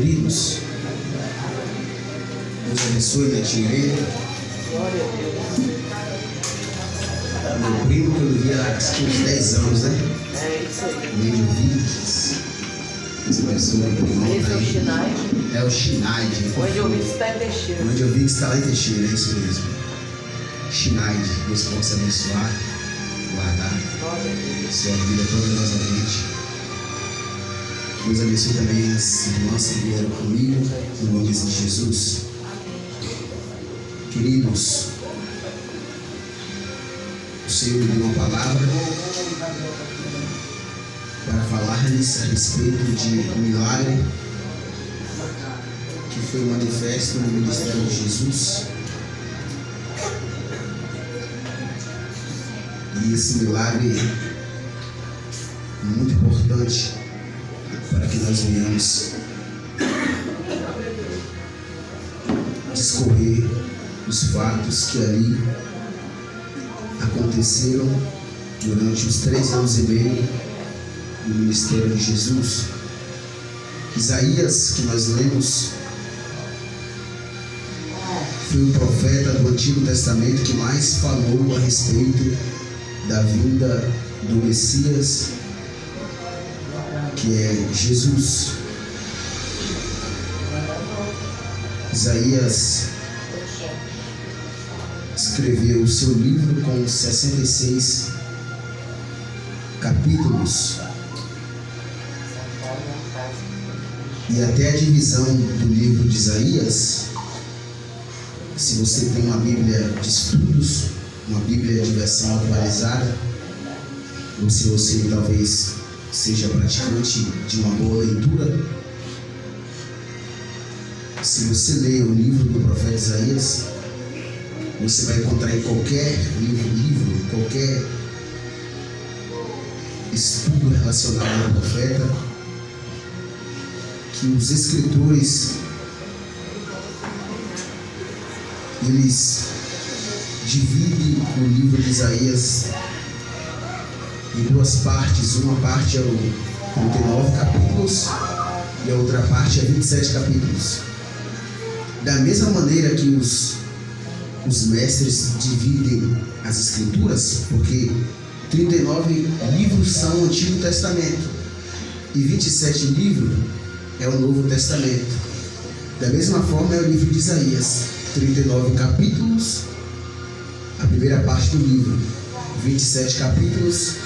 Queridos, Deus abençoe, Netinho. Glória a Deus. Meu primo que eu vi há uns 10 anos, né? É isso aí. Meio Vives. Deus abençoe, meu irmão. Esse é o Schneid. É o Schneid. Onde eu vi que está em Teixeira. Onde eu vi que está lá em Teixeira, é isso mesmo. Schneid, Deus possa abençoar, guardar Glória a Deus. sua vida poderosamente. Deus abençoe também as irmãs que vieram comigo, no nome de Jesus. Queridos, o Senhor me deu uma palavra para falar-lhes a respeito de um milagre que foi manifesto no ministério de Jesus. E esse milagre é muito importante para que nós venhamos discorrer os fatos que ali aconteceram durante os 3 anos e meio do ministério de Jesus. Isaías, que nós lemos, foi o profeta do Antigo Testamento que mais falou a respeito da vinda do Messias, que é Jesus. Isaías escreveu o seu livro com 66 capítulos. E até a divisão do livro de Isaías, se você tem uma Bíblia de estudos, uma Bíblia de versão atualizada, ou se você talvez seja praticante de uma boa leitura, se você ler o livro do profeta Isaías, você vai encontrar em qualquer livro, qualquer estudo relacionado ao profeta, que os escritores eles dividem o livro de Isaías em 2 partes. Uma parte é o 39 capítulos e a outra parte é 27 capítulos. Da mesma maneira que os mestres dividem as escrituras, porque 39 livros são o Antigo Testamento e 27 livros é o Novo Testamento. Da mesma forma é o livro de Isaías, 39 capítulos, a primeira parte do livro, 27 capítulos,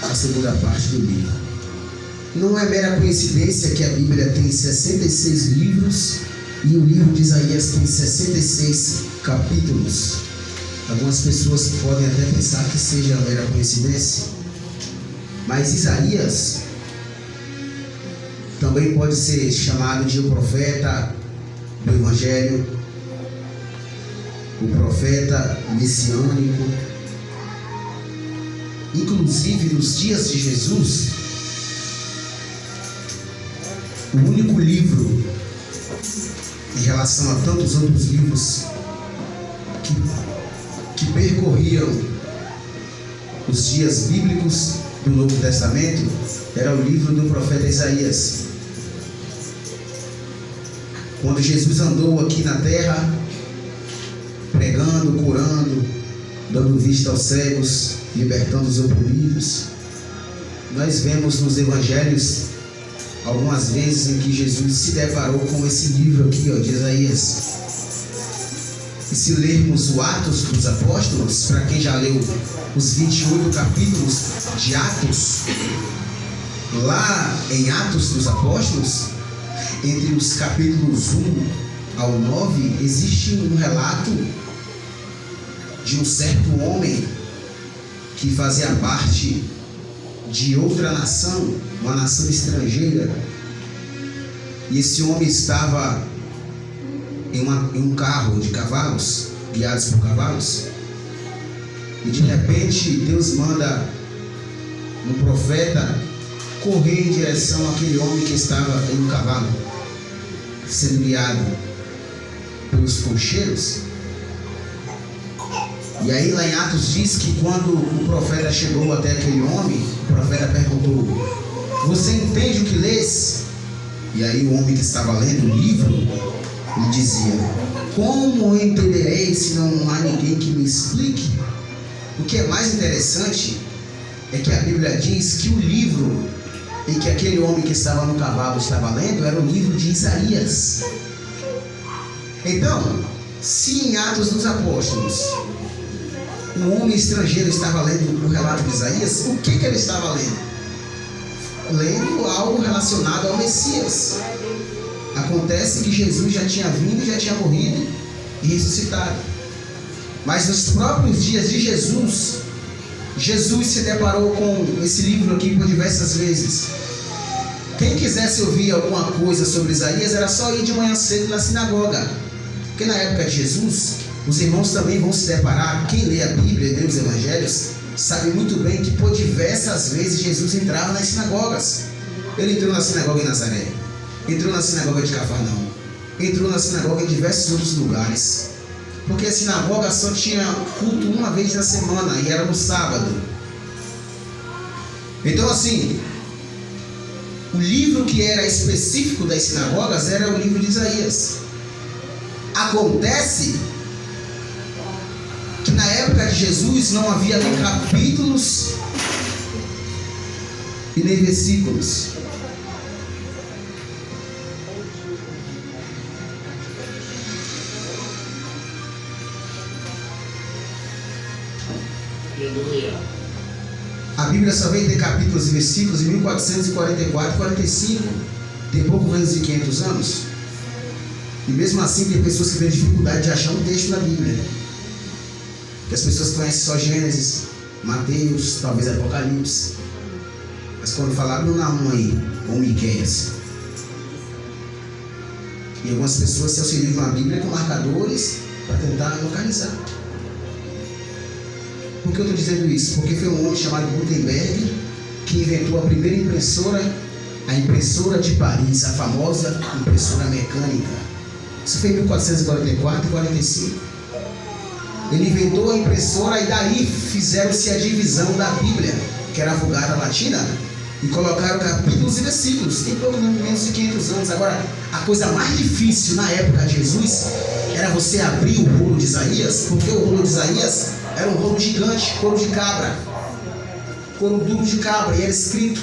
a segunda parte do livro. Não é mera coincidência que a Bíblia tem 66 livros e o livro de Isaías tem 66 capítulos. Algumas pessoas podem até pensar que seja mera coincidência, mas Isaías também pode ser chamado de o profeta do Evangelho, o profeta messiânico. Inclusive nos dias de Jesus, o único livro em relação a tantos outros livros que percorriam os dias bíblicos do Novo Testamento era o livro do profeta Isaías. Quando Jesus andou aqui na terra, pregando, curando, dando vista aos cegos, libertando os oprimidos, nós vemos nos evangelhos algumas vezes em que Jesus se deparou com esse livro aqui, de Isaías. E se lermos o Atos dos Apóstolos, para quem já leu os 28 capítulos de Atos, lá em Atos dos Apóstolos, entre os capítulos 1 ao 9, existe um relato de um certo homem que fazia parte de outra nação, uma nação estrangeira, e esse homem estava em um carro de cavalos, guiados por cavalos, e de repente Deus manda um profeta correr em direção àquele homem que estava em um cavalo, sendo guiado pelos concheiros. E aí lá em Atos diz que quando o profeta chegou até aquele homem, o profeta perguntou: você entende o que lês? E aí o homem que estava lendo o livro, ele dizia: como eu entenderei se não há ninguém que me explique? O que é mais interessante é que a Bíblia diz que o livro em que aquele homem que estava no cavalo estava lendo era o livro de Isaías. Então, se em Atos dos Apóstolos um homem estrangeiro estava lendo o relato de Isaías, o que ele estava lendo? Lendo algo relacionado ao Messias. Acontece que Jesus já tinha vindo, já tinha morrido e ressuscitado. Mas nos próprios dias de Jesus se deparou com esse livro aqui por diversas vezes. Quem quisesse ouvir alguma coisa sobre Isaías era só ir de manhã cedo na sinagoga. Porque na época de Jesus, os irmãos também vão se deparar. Quem lê a Bíblia e lê os Evangelhos sabe muito bem que por diversas vezes Jesus entrava nas sinagogas. Ele entrou na sinagoga em Nazaré, entrou na sinagoga de Cafarnaum, entrou na sinagoga em diversos outros lugares. Porque a sinagoga só tinha culto uma vez na semana e era no sábado. Então assim, o livro que era específico das sinagogas era o livro de Isaías. Acontece que na época de Jesus não havia nem capítulos e nem versículos. A Bíblia só veio ter capítulos e versículos em 1444 e 45. Tem pouco menos de 500 anos. E mesmo assim tem pessoas que têm dificuldade de achar um texto na Bíblia. Porque as pessoas conhecem só Gênesis, Mateus, talvez Apocalipse. Mas quando falaram no Naum aí, ou Miqueias. E algumas pessoas se auxiliam na Bíblia com marcadores para tentar localizar. Por que eu estou dizendo isso? Porque foi um homem chamado Gutenberg que inventou a primeira impressora, a impressora de Paris, a famosa impressora mecânica. Isso foi em 1444 e 45. Ele inventou a impressora e daí fizeram-se a divisão da Bíblia, que era a Vulgata Latina, e colocaram capítulos e versículos. Tem pouco menos de 500 anos. Agora, a coisa mais difícil na época de Jesus era você abrir o rolo de Isaías, porque o rolo de Isaías era um rolo gigante, couro de cabra, couro duro de cabra, e era escrito.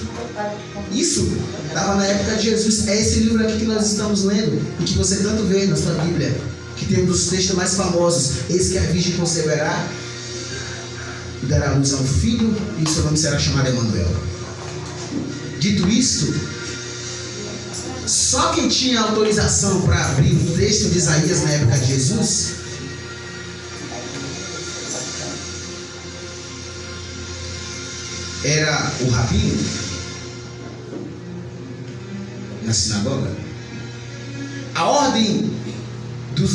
Isso estava na época de Jesus. É esse livro aqui que nós estamos lendo e que você tanto vê na sua Bíblia, que tem um dos textos mais famosos: eis que a virgem conceberá e dará luz a um filho, e seu nome será chamado Emanuel. Dito isto, só quem tinha autorização para abrir o texto de Isaías na época de Jesus era o rabino na sinagoga. A ordem dos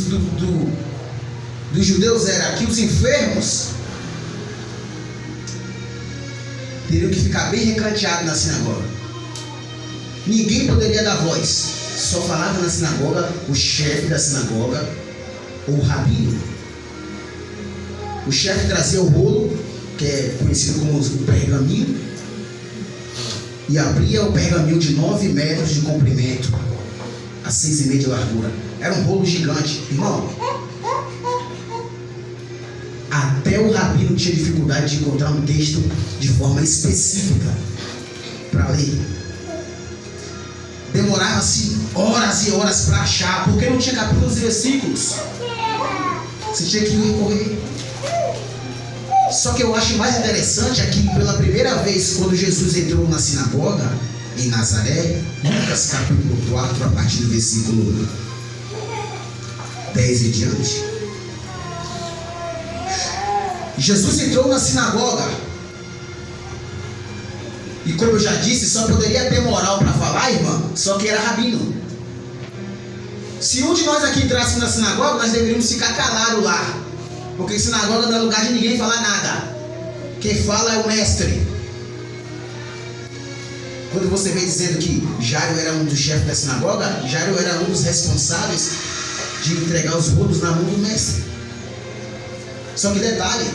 judeus era que os enfermos teriam que ficar bem recanteados na sinagoga. Ninguém poderia dar voz. Só falava na sinagoga o chefe da sinagoga ou o rabino. O chefe trazia o rolo, que é conhecido como o pergaminho, e abria o pergaminho de 9 metros de comprimento a 6,5 de largura. Era um rolo gigante. Irmão, até o rabino tinha dificuldade de encontrar um texto de forma específica para ler. Demorava-se horas e horas para achar, porque não tinha capítulos e versículos. Você tinha que recorrer. Só que eu acho mais interessante é que pela primeira vez, quando Jesus entrou na sinagoga em Nazaré, Lucas capítulo 4, a partir do versículo 10 e diante, Jesus entrou na sinagoga, e como eu já disse, só poderia ter moral para falar, irmã, só que era rabino. Se um de nós aqui entrasse na sinagoga, nós deveríamos ficar calados lá, porque sinagoga não é lugar de ninguém falar nada. Quem fala é o mestre. Quando você vem dizendo que Jairo era um dos chefes da sinagoga, Jairo era um dos responsáveis de entregar os rolos na mão do mestre. Só que detalhe,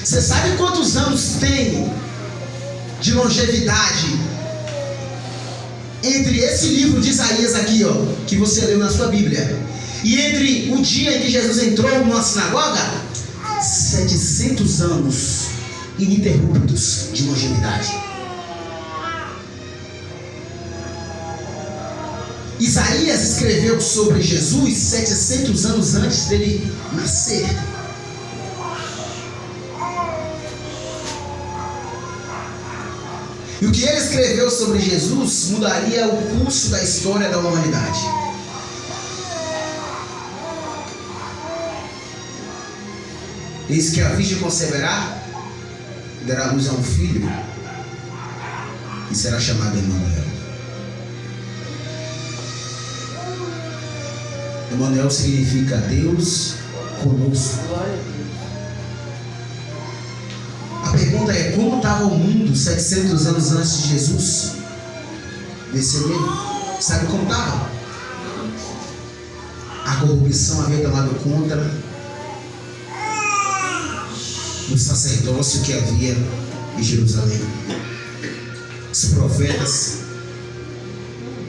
você sabe quantos anos tem de longevidade entre esse livro de Isaías aqui, ó, que você leu na sua Bíblia, e entre o dia em que Jesus entrou numa sinagoga, 700 anos ininterruptos de longevidade. Isaías escreveu sobre Jesus 700 anos antes dele nascer. E o que ele escreveu sobre Jesus mudaria o curso da história da humanidade. Eis que a virgem conceberá, dará luz a um filho, e será chamado Emanuel. Emanuel significa Deus conosco. Glória a Deus. A pergunta é: como estava o mundo 700 anos antes de Jesus descer nele? Sabe como estava? A corrupção havia tomado conta do sacerdócio que havia em Jerusalém. Os profetas,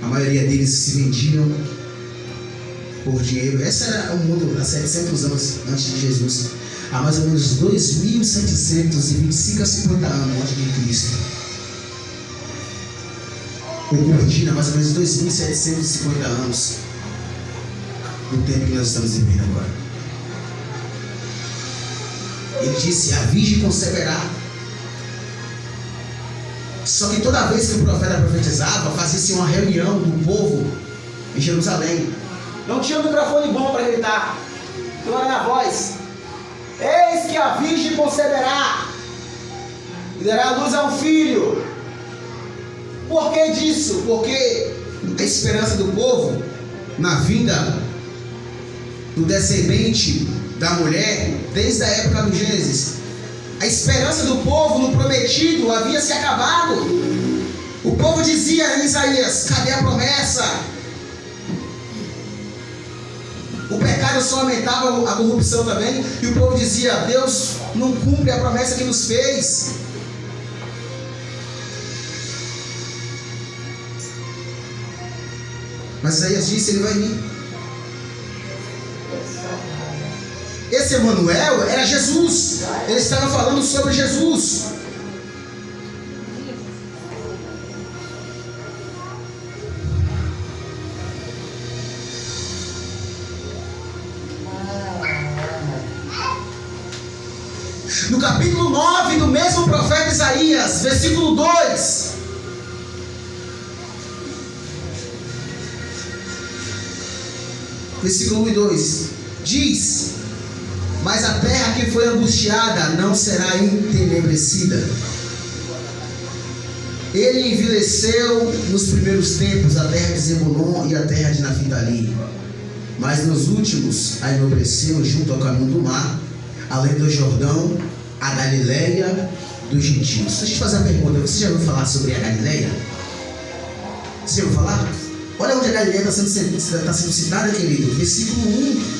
a maioria deles se vendiam por dinheiro. Esse era o mundo há 700 anos antes de Jesus. Há mais ou menos 2.725 a 50 anos antes de Cristo. Ocorrido há mais ou menos 2.750 anos do tempo que nós estamos vivendo agora. Ele disse: a virgem conceberá. Só que toda vez que o profeta profetizava, fazia-se uma reunião do povo em Jerusalém. Não tinha um microfone bom para gritar, não era na voz. Eis que a virgem conceberá e dará luz a um filho. Por que disso? Porque a esperança do povo na vinda do descendente da mulher, desde a época do Gênesis, a esperança do povo no prometido havia se acabado. O povo dizia em Isaías: cadê a promessa? O pecado só aumentava a corrupção também. E o povo dizia: Deus não cumpre a promessa que nos fez. Mas Isaías disse: ele vai vir. Esse Emanuel era Jesus. Ele estava falando sobre Jesus. No capítulo 9 do mesmo profeta Isaías, versículo 2. Versículo 1 e 2. Diz: mas a terra que foi angustiada não será entenebrecida. Ele envileceu nos primeiros tempos a terra de Zebulon e a terra de Naftali, mas nos últimos a enobreceu junto ao caminho do mar, além do Jordão, a Galileia dos gentios. Deixa eu te fazer uma pergunta: você já ouviu falar sobre a Galileia? Você já ouviu falar? Olha onde a Galileia está sendo citada, querido. Versículo 1.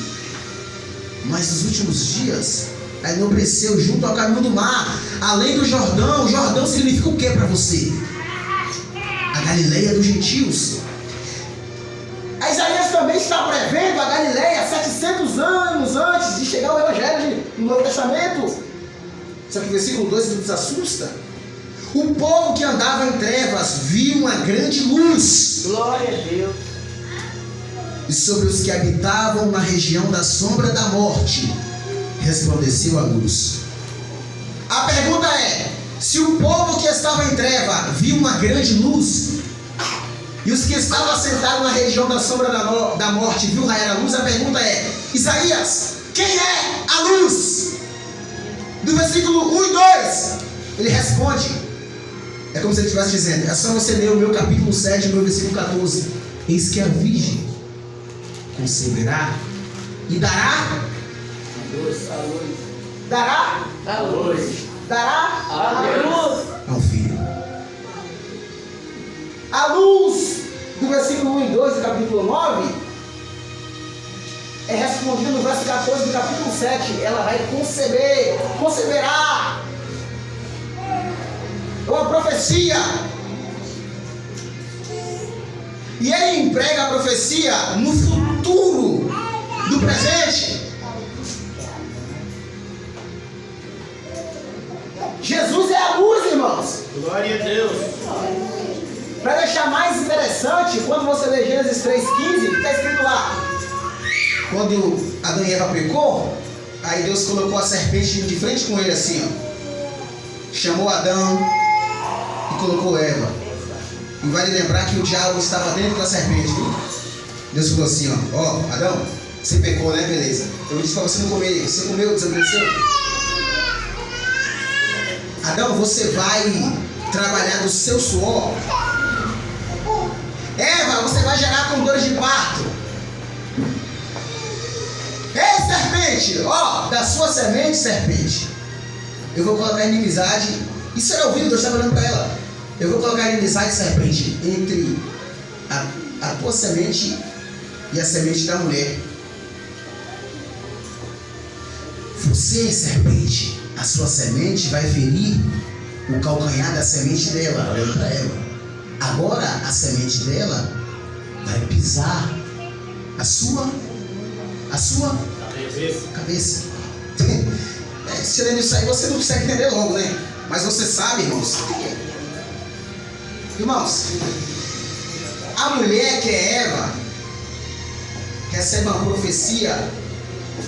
Mas nos últimos dias a enobreceu junto ao caminho do mar, além do Jordão. O Jordão significa o que para você? A Galileia dos gentios. A Isaías também está prevendo a Galileia 700 anos antes de chegar o Evangelho no Novo Testamento. Só que o versículo 2 nos assusta. O povo que andava em trevas viu uma grande luz. Glória a Deus. E sobre os que habitavam na região da sombra da morte resplandeceu a luz. A pergunta é: se o povo que estava em treva viu uma grande luz, e os que estavam assentados na região da sombra da morte viu raiar a luz, a pergunta é: Isaías, quem é a luz? Do versículo 1 e 2, ele responde. É como se ele estivesse dizendo: é só você ler o meu capítulo 7, o meu versículo 14. Eis que a virgem conceberá e dará A luz. dará A luz. a um filho. A luz do versículo 1 e 2 do capítulo 9 é respondida no verso 14 do capítulo 7. Ela vai conceberá. É uma profecia. E ele emprega a profecia no futuro do presente. Jesus é a luz, irmãos. Glória a Deus. Para deixar mais interessante, quando você lê Gênesis 3,15, está escrito lá: quando Adão e Eva pecou, aí Deus colocou a serpente de frente com ele assim, ó. Chamou Adão e colocou Eva. E vale lembrar que o diabo estava dentro da serpente, viu? Deus falou assim, ó, Adão, você pecou, né? Beleza. Eu disse para você não comer. Você comeu, desobedeceu? Adão, você vai trabalhar do seu suor. Eva, você vai gerar com dores de parto. Ei, serpente, ó, da sua semente, serpente, eu vou colocar inimizade. Isso era ouvido, Deus estava olhando para ela. Eu vou colocar inimizade, serpente, entre a tua semente e a semente da mulher. Você, serpente, a sua semente vai ferir o calcanhar da semente dela, olhando para ela. Agora a semente dela vai pisar a sua cabeça. Se lendo isso aí você não consegue entender logo, né? Mas você sabe, irmãos. Irmãos, a mulher que é Eva recebe uma profecia.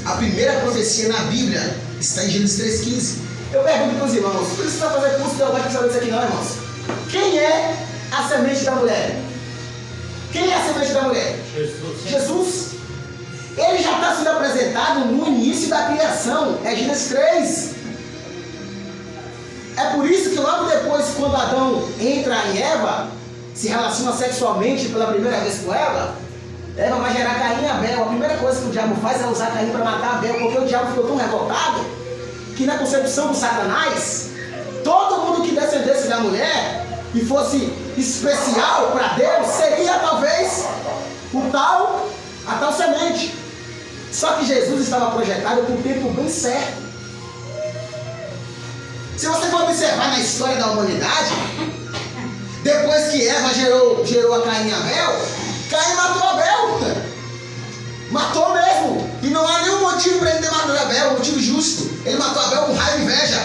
A primeira profecia na Bíblia está em Gênesis 3,15. Eu pergunto para os irmãos, por isso você vai fazer curso teológico saber disso aqui não, irmãos? Quem é a semente da mulher? Quem é a semente da mulher? Jesus. Ele já está sendo apresentado no início da criação. É Gênesis 3. É por isso que logo depois, quando Adão entra em Eva, se relaciona sexualmente pela primeira vez com Eva, Eva vai gerar Caim e Abel. A primeira coisa que o diabo faz é usar Caim para matar Abel, porque o diabo ficou tão revoltado que na concepção do Satanás, todo mundo que descendesse da mulher e fosse especial para Deus seria talvez a tal semente. Só que Jesus estava projetado por um tempo bem certo. Se você for observar na história da humanidade, depois que Eva gerou a Caim e Abel, Caim matou Abel. Matou mesmo. E não há nenhum motivo para ele ter matado Abel, um motivo justo. Ele matou Abel com raiva e inveja.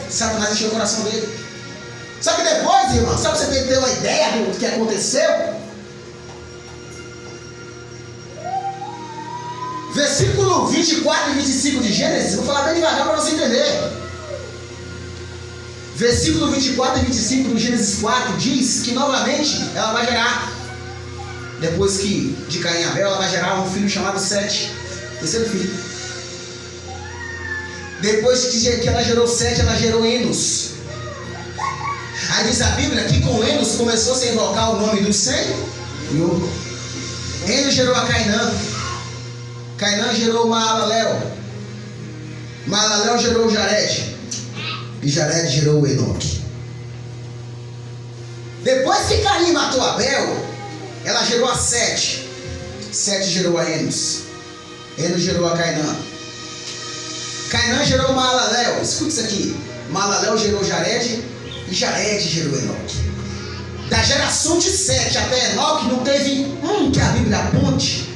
Satanás encheu o coração dele. Só que depois, irmão, só para você ter uma ideia do que aconteceu, versículo 24 e 25 de Gênesis, vou falar bem devagar para você entender. Versículo 24 e 25 do Gênesis 4 diz que novamente ela vai gerar, depois que de Caim e Abel, ela vai gerar um filho chamado Sete, terceiro filho. Depois que ela gerou Sete, ela gerou Enos. Aí diz a Bíblia que com Enos começou a se invocar o nome do Senhor. Enos gerou a Cainã. Cainã gerou Maalalel. Maalalel gerou Jared. E Jared gerou Enoque. Depois que Caim matou Abel, ela gerou a Sete. Sete gerou a Enos. Enos gerou a Cainã. Cainã gerou Maalalel. Escuta isso aqui. Maalalel gerou Jared. E Jared gerou Enoque. Da geração de Sete até Enoque não teve um que a Bíblia aponte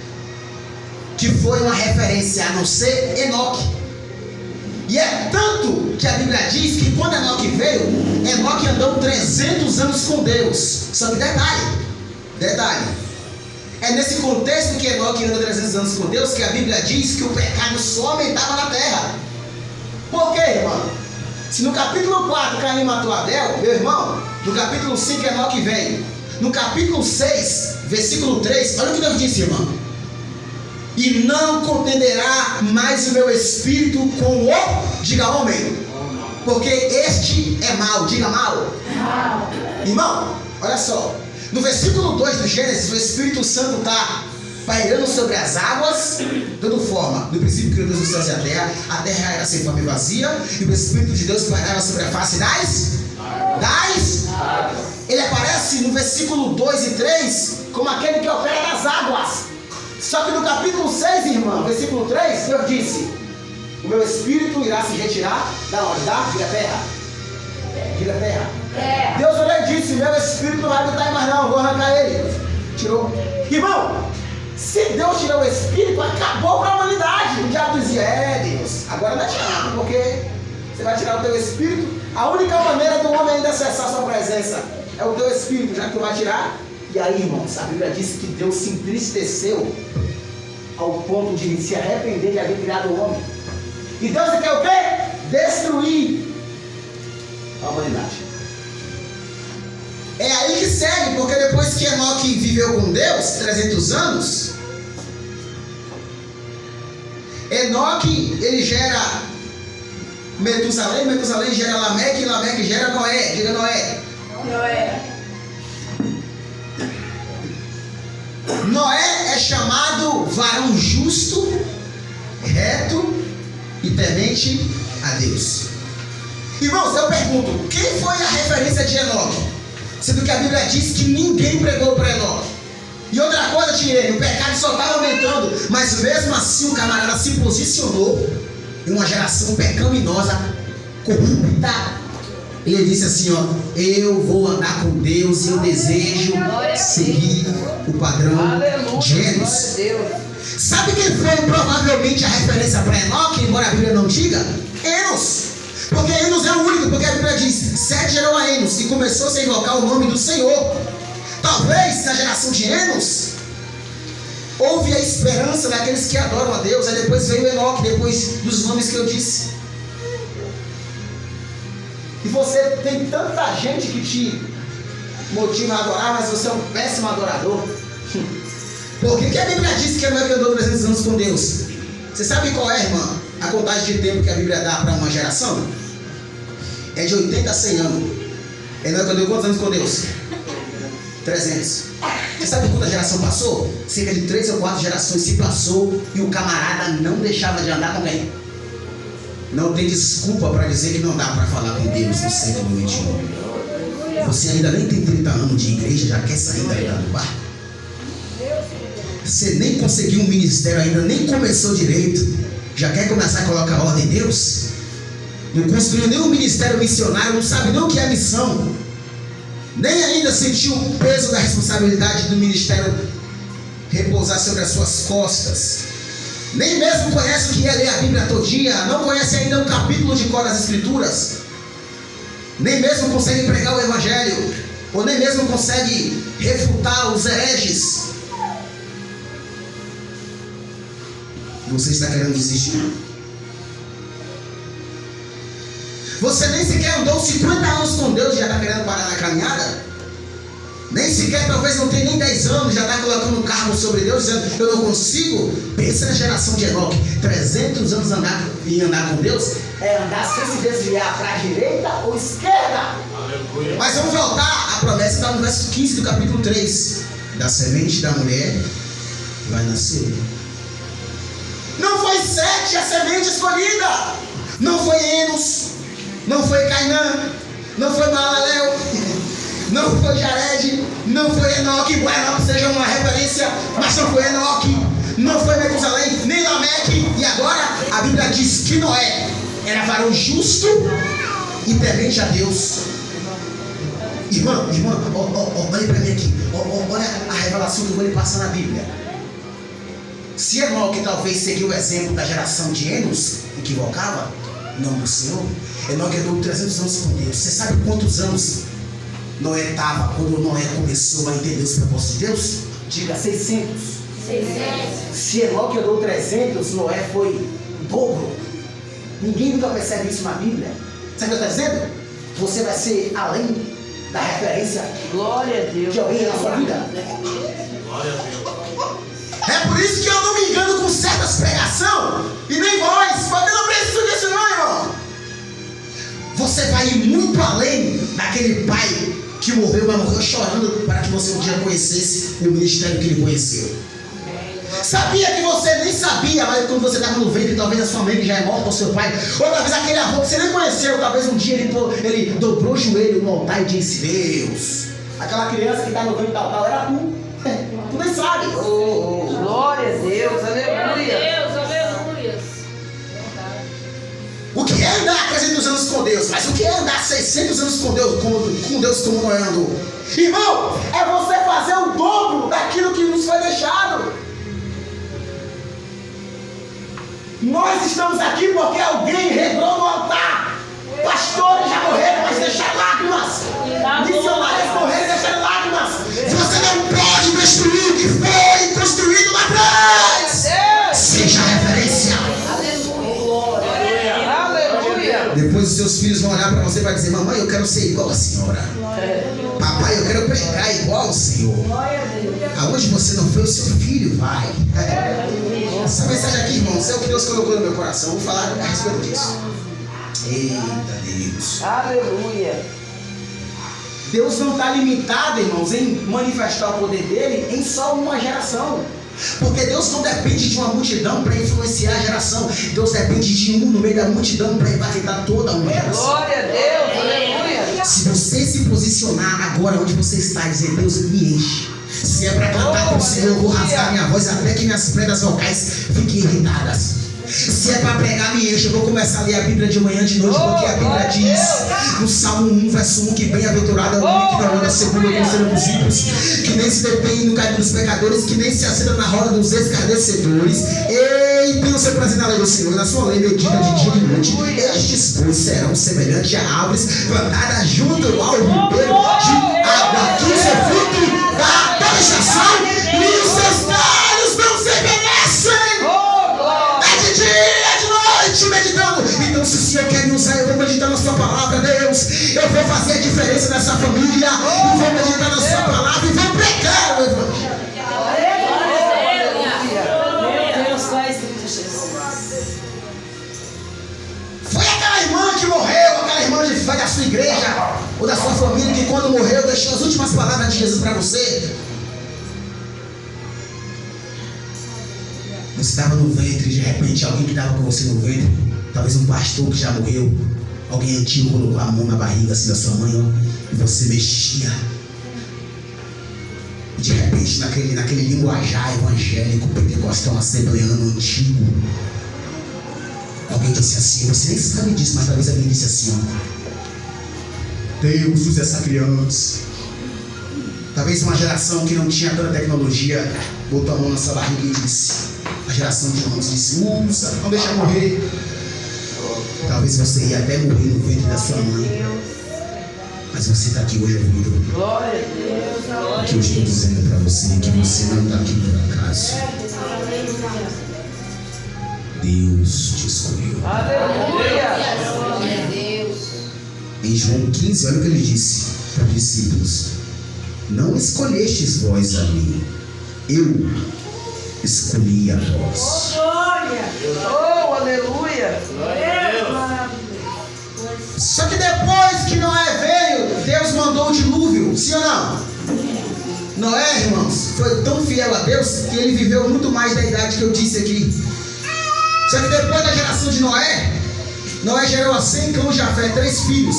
que foi uma referência a não ser Enoque. E é tanto que a Bíblia diz que quando Enoque veio, Enoque andou 300 anos com Deus. Só que detalhe, é nesse contexto que Enoque anda 300 anos com Deus que a Bíblia diz que o pecado só aumentava na terra. Por quê, irmão? Se no capítulo 4 Caim matou Abel, meu irmão, no capítulo 5 Enoque veio. No capítulo 6, versículo 3, olha o que Deus disse, irmão. E não contenderá mais o meu espírito com o, diga homem, porque este é mau, diga mau. Irmão, olha só, no versículo 2 do Gênesis, o Espírito Santo está pairando sobre as águas, dando forma. No princípio criou Deus os céus e a terra era sem forma e vazia, e o Espírito de Deus pairava sobre a face das. Ele aparece no versículo 2 e 3 como aquele que opera nas águas. Só que no capítulo 6, irmão, versículo 3, Deus disse: o meu espírito irá se retirar da onde? Diga terra. Diga terra. Deus olhou e disse: meu espírito não vai habitar mais não, vou arrancar ele. Tirou. Irmão, se Deus tirou o Espírito, acabou com a humanidade. O diabo dizia, Deus, agora não adianta, porque você vai tirar o teu Espírito. A única maneira do homem ainda acessar a sua presença é o teu Espírito, já que tu vai tirar. E aí, irmãos, a Bíblia diz que Deus se entristeceu ao ponto de se arrepender de haver criado o homem. E Deus quer o quê? Destruir a humanidade. É aí que segue, porque depois que Enoque viveu com Deus 300 anos, Enoque, ele gera Metusalém, Metusalém gera Lameque, e Lameque gera Noé. Diga Noé. Noé é chamado varão justo, reto e temente a Deus. Irmãos, eu pergunto, quem foi a referência de Enoque? Sendo que a Bíblia diz que ninguém pregou para Enoque. E outra coisa, Tiene, o pecado só estava aumentando, mas mesmo assim o camarada se posicionou em uma geração pecaminosa, corrupta. Ele disse assim, ó, eu vou andar com Deus e eu desejo seguir o padrão de Enos. Sabe quem foi provavelmente a referência para Enoque, embora a Bíblia não diga? Enos. Porque Enos é o único, porque a Bíblia diz, Sete gerou a Enos e começou a invocar o nome do Senhor. Talvez na geração de Enos houve a esperança daqueles que adoram a Deus. Aí depois veio Enoque, depois dos nomes que eu disse. E você tem tanta gente que te motiva a adorar, mas você é um péssimo adorador. Por que a Bíblia diz que Enoque andou 300 anos com Deus? Você sabe qual é, irmã, a contagem de tempo que a Bíblia dá para uma geração? É de 80 a 100 anos. Enoque andou quantos anos com Deus? 300. Você sabe quanta geração passou? Cerca de 3 ou 4 gerações se passou e o camarada não deixava de andar com quem? Não tem desculpa para dizer que não dá para falar com Deus no século XXI. Você ainda nem tem 30 anos de igreja, já quer sair do bar? Você nem conseguiu um ministério ainda, nem começou direito, já quer começar a colocar ordem em Deus? Não construiu nenhum ministério missionário, não sabe nem o que é missão, nem ainda sentiu o peso da responsabilidade do ministério repousar sobre as suas costas, nem mesmo conhece o que é ler a Bíblia todo dia, não conhece ainda um capítulo de cor das Escrituras, nem mesmo consegue pregar o Evangelho, ou nem mesmo consegue refutar os hereges. Você está querendo desistir? Você nem sequer andou 50 anos com Deus e já está querendo parar na caminhada? Nem sequer, talvez não tenha nem 10 anos, já está colocando um cargo sobre Deus, dizendo, eu não consigo. Pensa na geração de Enoque, 300 anos andar com Deus, é andar sem se desviar para a direita ou esquerda. Aleluia. Mas vamos voltar, a promessa está no verso 15 do capítulo 3. Da semente da mulher vai nascer. Não foi Sete a semente escolhida, não foi Enos, não foi Cainã, não foi Maalalel, não foi Jared, não foi Enoque, embora Enoque seja uma referência, mas não foi Enoque, não foi Metusalém, nem Lameque. E agora a Bíblia diz que Noé era varão justo e temente a Deus. Irmã, olha para mim aqui, olha a revelação que eu vou lhe passar na Bíblia. Se Enoque talvez seguiu o exemplo da geração de Enos, equivocava, não do Senhor, Enoque andou 300 anos com Deus. Você sabe quantos anos Noé estava quando Noé começou a entender os propósitos de Deus? Diga 600. Se Enoque andou 300, Noé foi o dobro. Ninguém nunca percebe isso na Bíblia. Sabe o que eu estou dizendo? Você vai ser além da referência Glória a Deus. de alguém na sua vida. Glória a Deus. É por isso que eu não me engano com certas pregações e nem voz, porque eu não preciso disso não, irmão. Você vai ir muito além daquele pai que morreu, mas morreu chorando para que você um dia conhecesse o ministério que ele conheceu. Sabia que você nem sabia, mas quando você estava no ventre, talvez a sua mãe já é morta, ou seu pai, ou talvez aquele avô que você nem conheceu, talvez um dia ele dobrou o joelho no altar e disse, Deus, aquela criança que está no ventre tal, era tu. Tu nem sabe. Glória a Deus, aleluia. O que é andar 300 anos com Deus? Mas o que é andar 600 anos com Deus como Noé andou? Irmão, é você fazer o dobro daquilo que nos foi deixado. Nós estamos aqui porque alguém regrou no altar. Pastores já morreram, mas deixaram lágrimas. Missionários morreram e deixaram lágrimas. Você não pode destruir o que foi construído lá atrás. Seja referência. Aleluia. Depois os seus filhos vão olhar para você e vai dizer: mamãe, eu quero ser igual a senhora. Papai, eu quero pregar igual ao Senhor. Aonde você não foi, o seu filho vai. Essa mensagem aqui, irmãos, é o que Deus colocou no meu coração. Vou falar a respeito disso. Eita Deus. Aleluia. Deus não está limitado, irmãos, em manifestar o poder dele em só uma geração. Porque Deus não depende de uma multidão para influenciar a geração. Deus depende de um no meio da multidão para impactar toda uma geração. Glória a Deus. Aleluia. Se você se posicionar agora onde você está e dizer: Deus, me enche. Se é para cantar para o Senhor, eu vou rasgar minha voz até que minhas pregas vocais fiquem irritadas. Se é para pregar, me enche. Eu vou começar a ler a Bíblia de manhã, de noite, porque a Bíblia diz no Salmo 1, verso 1, que bem-aventurado é o homem que não anda segundo o conselho dos ímpios, que nem se detém no caminho dos pecadores, que nem se assenta na roda dos escarnecedores. Ei, tem o seu prazer na lei do Senhor, na sua lei medita de dia e de noite. Estes, pois, serão semelhantes a árvores plantadas junto ao ribeiro de água, que seu fruto dá toda estação, e os seus galhos não se envelhecem. Meditando. Então, se o Senhor quer me usar, eu vou meditar na sua palavra, Deus. Eu vou fazer a diferença nessa família. Eu vou meditar na sua palavra e vou pregar o evangelho. Foi aquela irmã que morreu, aquela irmã da sua igreja ou da sua família, que quando morreu deixou as últimas palavras de Jesus para você. Você estava no ventre, de repente alguém que estava com você no ventre, talvez um pastor que já morreu, alguém antigo colocou a mão na barriga assim da sua mãe, ó, e você mexia. E de repente naquele linguajar evangélico, pentecostal, assembleano, antigo, alguém disse assim, você nem sabe disso, mas talvez alguém disse assim, ó: Deus usa essa criança. Talvez uma geração que não tinha tanta tecnologia botou a mão na sua barriga e disse, a geração de irmãos disse: usa, não deixa morrer. Talvez você ia até morrer no ventre da sua mãe, mas você está aqui hoje ouvindo. Glória a Deus. O que eu estou dizendo para você é que você não está aqui por acaso. Deus te escolheu. Aleluia. Em João 15, olha o que ele disse para os discípulos: não escolhestes vós a mim, eu escolhi a vós. Oh, aleluia. Só que depois que Noé veio, Deus mandou o dilúvio, sim ou não? Noé, irmãos, foi tão fiel a Deus que ele viveu muito mais da idade que eu disse aqui. Só que depois da geração de Noé, Noé gerou a Sem, Cão e Jafé, 3 filhos.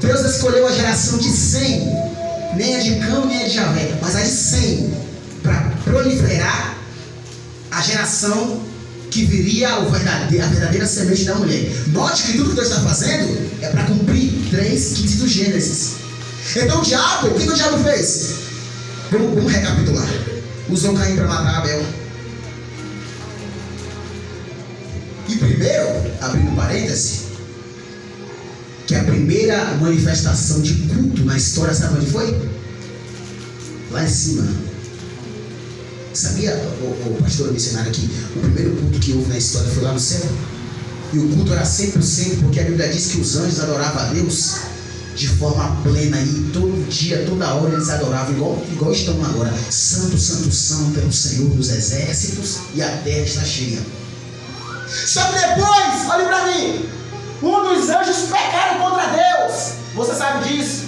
Deus escolheu a geração de Sem, nem a de Cão nem a de Jafé, mas a de Sem, para proliferar a geração que viria a verdadeira semente da mulher. Note que tudo que Deus está fazendo é para cumprir 3:15 do Gênesis. Então o diabo, o que o diabo fez? Vamos recapitular. Usou Caim para matar Abel. E primeiro, abrindo parêntese, que a primeira manifestação de culto na história, sabe onde foi? Lá em cima. Sabia, o pastor missionário, que o primeiro culto que houve na história foi lá no céu? E o culto era 100%, porque a Bíblia diz que os anjos adoravam a Deus de forma plena, e todo dia, toda hora eles adoravam, igual estão agora: Santo, Santo, Santo é o Senhor dos exércitos, e a terra está cheia. Só que depois, olhe para mim, um dos anjos pecaram contra Deus. Você sabe disso?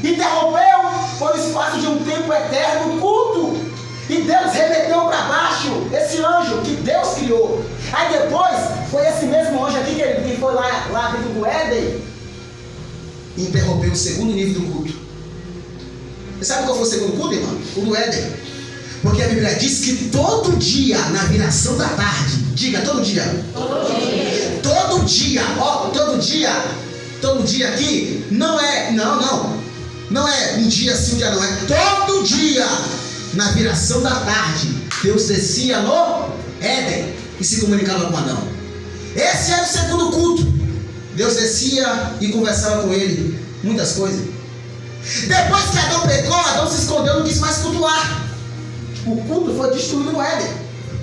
Interrompeu por espaço de um tempo eterno o culto. E Deus remeteu para baixo esse anjo que Deus criou. Aí depois foi esse mesmo anjo aqui que foi lá dentro do Éden e interrompeu o segundo nível do culto. Você sabe qual foi o segundo culto, irmão? O do Éden. Porque a Bíblia diz que todo dia, na viração da tarde, diga todo dia. Todo dia, ó, todo dia aqui não Não é um dia sim, um dia não. É todo dia, na viração da tarde, Deus descia no Éden e se comunicava com Adão. Esse era o segundo culto. Deus descia e conversava com ele muitas coisas. Depois que Adão pecou, Adão se escondeu e não quis mais cultuar. O culto foi destruído no Éden.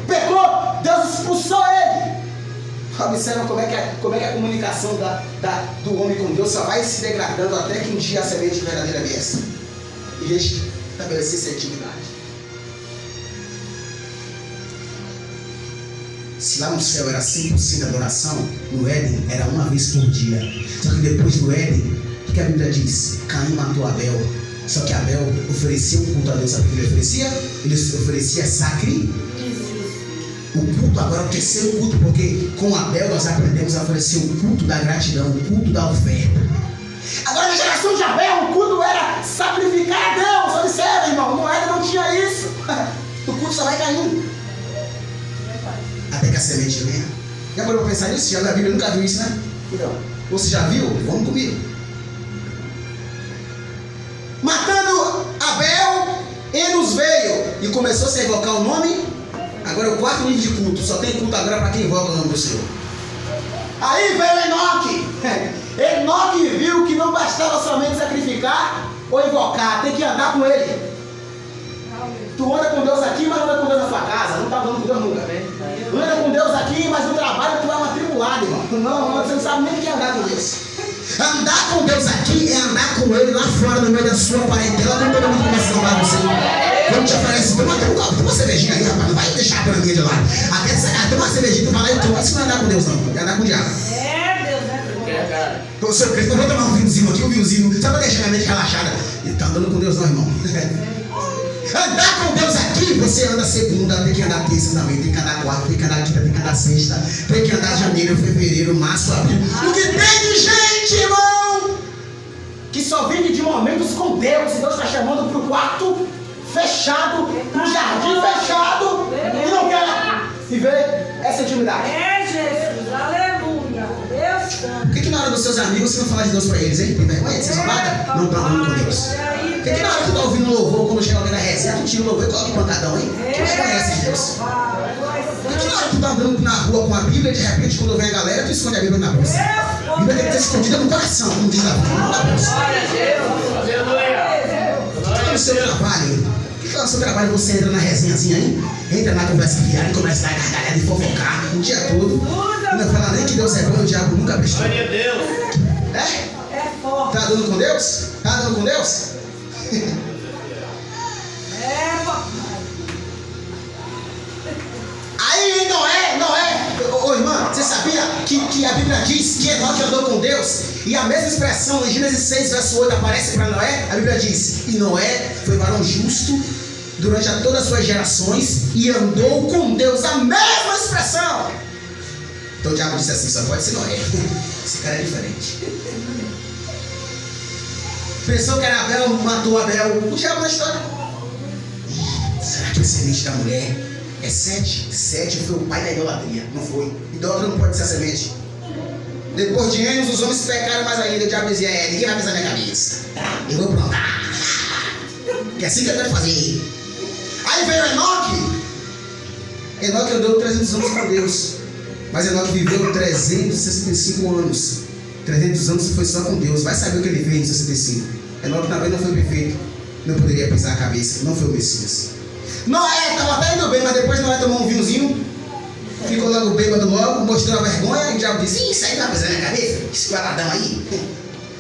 Pecou, Deus expulsou ele. Observa como é que a comunicação do homem com Deus só vai se degradando até que um dia a semente verdadeira viesse e estabelecesse essa intimidade. Se lá no céu era 100% adoração, no Éden era uma vez por dia. Só que depois do Éden, o que a Bíblia diz? Caim matou Abel. Só que Abel oferecia um culto a Deus. Sabe o que ele oferecia? Ele oferecia sacrifício. O culto agora é o terceiro culto, porque com Abel nós aprendemos a oferecer o culto da gratidão, o culto da oferta. Agora na geração de Abel, o culto era sacrificar a Deus. Observa, irmão, no Éden não tinha isso. O culto só vai caindo até que a semente venha. Já parou para pensar nisso? Já na Bíblia nunca viu isso, né? Então, você já viu? Vamos comigo. Matando Abel, Enos veio e começou a se evocar o nome. Agora é o quarto nível de culto. Só tem culto agora para quem invoca o nome do Senhor. Aí veio Enoque. Enoque viu que não bastava somente sacrificar ou invocar, tem que andar com ele. Tu anda com Deus aqui, mas não anda com Deus na sua casa. Não está andando com Deus nunca. Anda com Deus aqui, mas no trabalho tu é uma tribulada, irmão. Não, você não sabe nem o que é andar com Deus. Andar com Deus aqui é andar com Ele lá fora, no meio da sua parentela, quando todo mundo começa a andar com você. Quando te oferece, toma uma cervejinha aí, rapaz, não vai deixar a planinha de lado. Até sair, toma uma cervejinha, tu fala, então, isso não é andar com Deus, não. É andar com o diabo. O seu Cristo, não vou tomar um vinhozinho aqui, um vinhozinho, só pra deixar minha mente relaxada. Ele tá andando com Deus, não, irmão. Andar com Deus aqui, você anda segunda, tem que andar terça também, tem que andar quarta, tem que andar quinta, tem que andar sexta, tem que andar janeiro, fevereiro, março, abril. O que tem de gente, irmão, que só vive de momentos com Deus, e Deus está chamando para o quarto fechado, para o jardim fechado, e não quer viver essa intimidade. É Jesus, aleluia, Deus santo. Por que na hora dos seus amigos você não fala de Deus para eles, hein? Tem vergonha? Você só bata? Não está andando com Deus. Por que na hora que tu está ouvindo louvor, quando chega alguém na resenha, tu tira o louvor e coloca o pancadão, hein? Tu não conhece Deus. Por que na hora que tu está andando na rua com a Bíblia, de repente, quando vem a galera, tu esconde a Bíblia na bolsa? A Bíblia tem que ser escondida no coração, como diz a Bíblia, não na bolsa. Por que no seu trabalho? Por que no seu trabalho você entra na resenhazinha aí? Entra na conversa fiada e começa a dar gargalhada e fofocar o dia todo. Não fala nem que Deus é bom e o diabo nunca prestou. É? Tá andando com Deus? Tá andando com Deus? Aí Noé, irmã, você sabia que a Bíblia diz que Enoque andou com Deus? E a mesma expressão em Gênesis 6, verso 8 aparece para Noé. A Bíblia diz: e Noé foi varão justo durante todas as suas gerações e andou com Deus. A mesma expressão. Então o diabo disse assim: só pode ser Noé. Esse cara é diferente. Pensou que era Abel, matou Abel. O diabo na história. Será que a semente da mulher é Sete? Sete foi o pai da idolatria. Não foi. Idólatra não pode ser a semente. Depois de anos, os homens pecaram mais ainda. O diabo dizia: ninguém vai pisar na minha cabeça. Eu vou plantar. Que é assim que eu quero fazer. Aí veio Enoque. Enoque andou 300 anos com Deus. Mas Enoque viveu 365 anos. 300 anos foi só com Deus. Vai saber o que ele fez em 65. Enoque também não foi perfeito. Não poderia pisar a cabeça. Não foi o Messias. Noé estava até indo bem, mas depois Noé tomou um vinhozinho. Ficou logo bêbado logo. Mostrou a vergonha. E o diabo disse: isso aí não vai pisar na cabeça. Esse guardadão aí.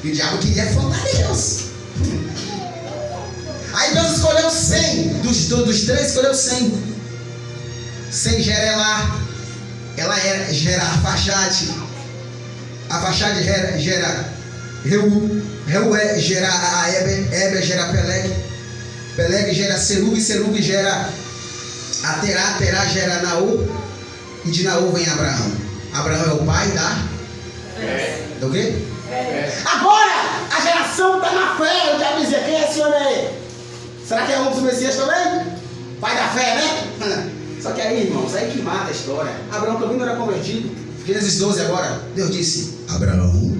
E o diabo queria afrontar Deus. Aí Deus escolheu 100. Dos 3 escolheu 100. 100 gera Elá. Ela gera Arfaxade. Arfaxade gera Reu. Reu gera a Eber gera Peleg. Peleg gera Serug. Serug gera a Terá. Terá gera Naú. E de Naú vem Abraão. Abraão é o pai do quê? Agora a geração está na fé. Eu já dizia: quem é esse homem aí? Será que é um dos Messias também? Pai da fé, né? Só que aí, irmãos, aí que mata a história. Abraão também não era convertido. Gênesis 12 agora, Deus disse: Abraão.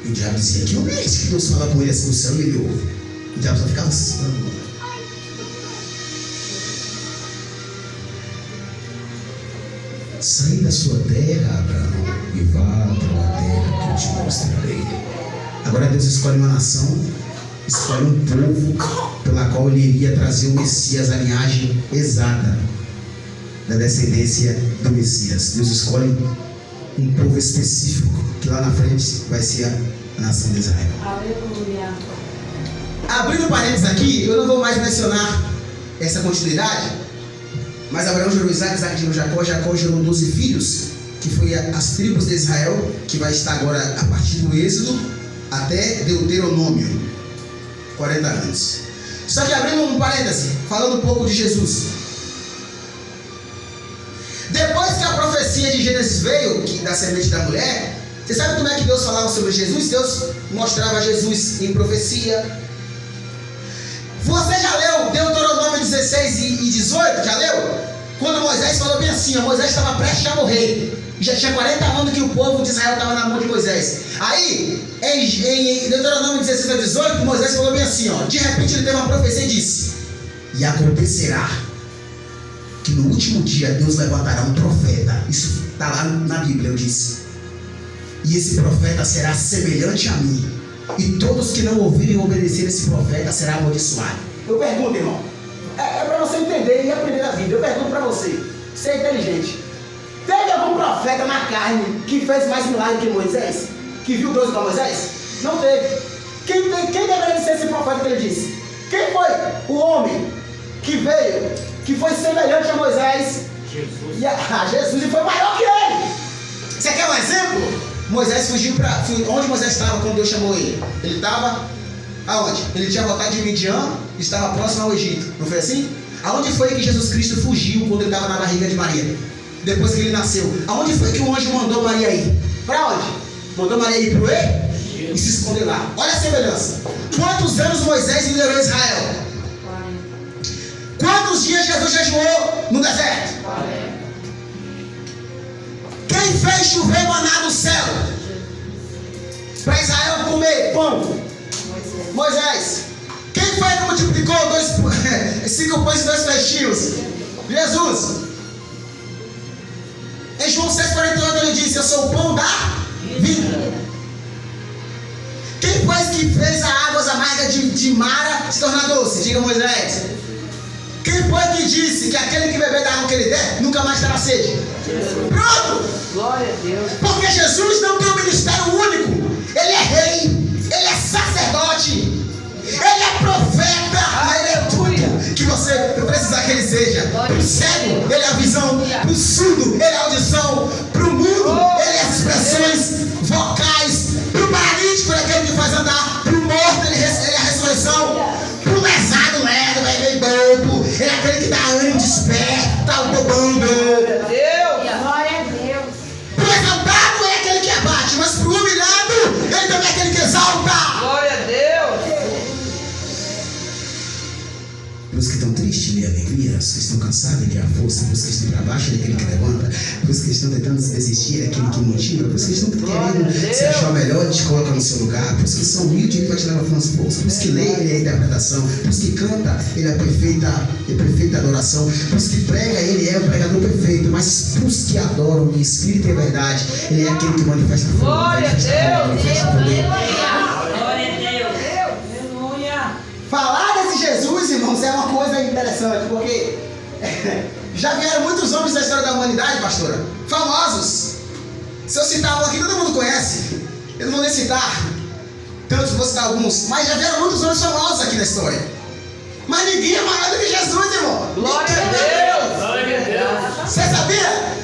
E diabo dizia: que homem é esse que Deus fala com ele assim no céu e ele ouve? O diabo só ficava assustando. Sai da sua terra, Abraão, e vá para a terra que eu te mostrarei. Agora Deus escolhe uma nação, escolhe um povo pela qual ele iria trazer o Messias, a linhagem exata da descendência do Messias. Deus escolhe um povo específico, que lá na frente vai ser a nação de Israel. Aleluia. Abrindo parênteses aqui, eu não vou mais mencionar essa continuidade, mas Abraão gerou Isaac, Isaac gerou Jacó, Jacó gerou 12 filhos, que foi as tribos de Israel, que vai estar agora a partir do Êxodo até Deuteronômio, 40 anos. Só que abrindo um parêntese, falando um pouco de Jesus. Depois que a profecia de Gênesis veio, da semente da mulher, você sabe como é que Deus falava sobre Jesus? Deus mostrava Jesus em profecia. Você já leu Deuteronômio 16 e 18? Já leu? Quando Moisés falou bem assim, Moisés estava prestes a morrer. Já tinha 40 anos que o povo de Israel estava na mão de Moisés. Aí, em Deuteronômio 16 a 18, Moisés falou bem assim, de repente ele teve uma profecia e disse: e acontecerá que no último dia Deus levantará um profeta. Isso está lá na Bíblia, eu disse. E esse profeta será semelhante a mim. E todos que não ouvirem obedecer esse profeta será amaldiçoado. Eu pergunto, irmão. É para você entender e aprender a vida. Eu pergunto para você. Você é inteligente. Teve algum profeta na carne que fez mais milagre que Moisés? Que viu Deus com Moisés? Não teve. Quem deveria ser esse profeta que ele disse? Quem foi o homem que veio, que foi semelhante a Moisés? Jesus. Jesus, e foi maior que ele. Você quer um exemplo? Moisés fugiu para... Onde Moisés estava quando Deus chamou ele? Ele estava... Aonde? Ele tinha voltado de Midian, estava próximo ao Egito. Não foi assim? Aonde foi que Jesus Cristo fugiu quando ele estava na barriga de Maria? Depois que ele nasceu. Aonde foi que o anjo mandou Maria ir? Para onde? Mandou Maria ir para o E se esconder lá. Olha a semelhança. Quantos anos Moisés liderou Israel? 40. Quantos dias Jesus jejuou no deserto? 40. Quem fez chover maná do céu para Israel comer pão? Moisés. Quem foi que multiplicou 5 pães e 2 peixinhos? Jesus. Em João 6,48 ele disse: eu sou o pão da vida. Quem foi que fez as águas amargas de Mara se tornar doce? Diga Moisés. Quem foi que disse que aquele que beber da água que ele der nunca mais terá sede? Pronto! Glória a Deus. Porque Jesus não tem um ministério único. Ele é rei, ele é sacerdote, ele é profeta, ele é tudo que você precisar que ele seja. Para o cego, ele é a visão. Para o surdo, ele é a audição. Para o mudo, ele é as expressões vocais. Para o paralítico, ele é aquele que faz andar. Para o morto, ele é a ressurreição. Para o lesado, ele é bobo. Ele é aquele que dá ânimo, desperta o bobando. Glória a Deus. Para o exaltado, é aquele que abate. Mas para o humilhado, ele também é aquele que exalta. Glória a Deus. Para os que estão tristes, ele é alegria. Os que estão cansados, ele é a força. Para os que estão para baixo, ele é aquele que levanta. Para os que estão tentando desistir, ele é aquele que motiva. Para os que estão querendo se achar melhor, ele te coloca no seu lugar. Para os que são humildes, ele vai te levar aos poucos. Para os que leem, ele é a interpretação. Para os que cantam, ele é a perfeita adoração. Para os que pregam, ele é o pregador perfeito. Mas para os que adoram em espírito e em verdade, ele é aquele que manifesta fogo, manifesta poder. Falar desse Jesus, irmãos, é uma coisa interessante, porque já vieram muitos homens da história da humanidade, pastora, famosos. Se eu citar um aqui, todo mundo conhece. Eu não vou nem citar tantos, vou citar alguns, mas já vieram muitos homens famosos aqui na história. Mas ninguém é maior do que Jesus, irmão. Glória a Deus. Glória a Deus. Você sabia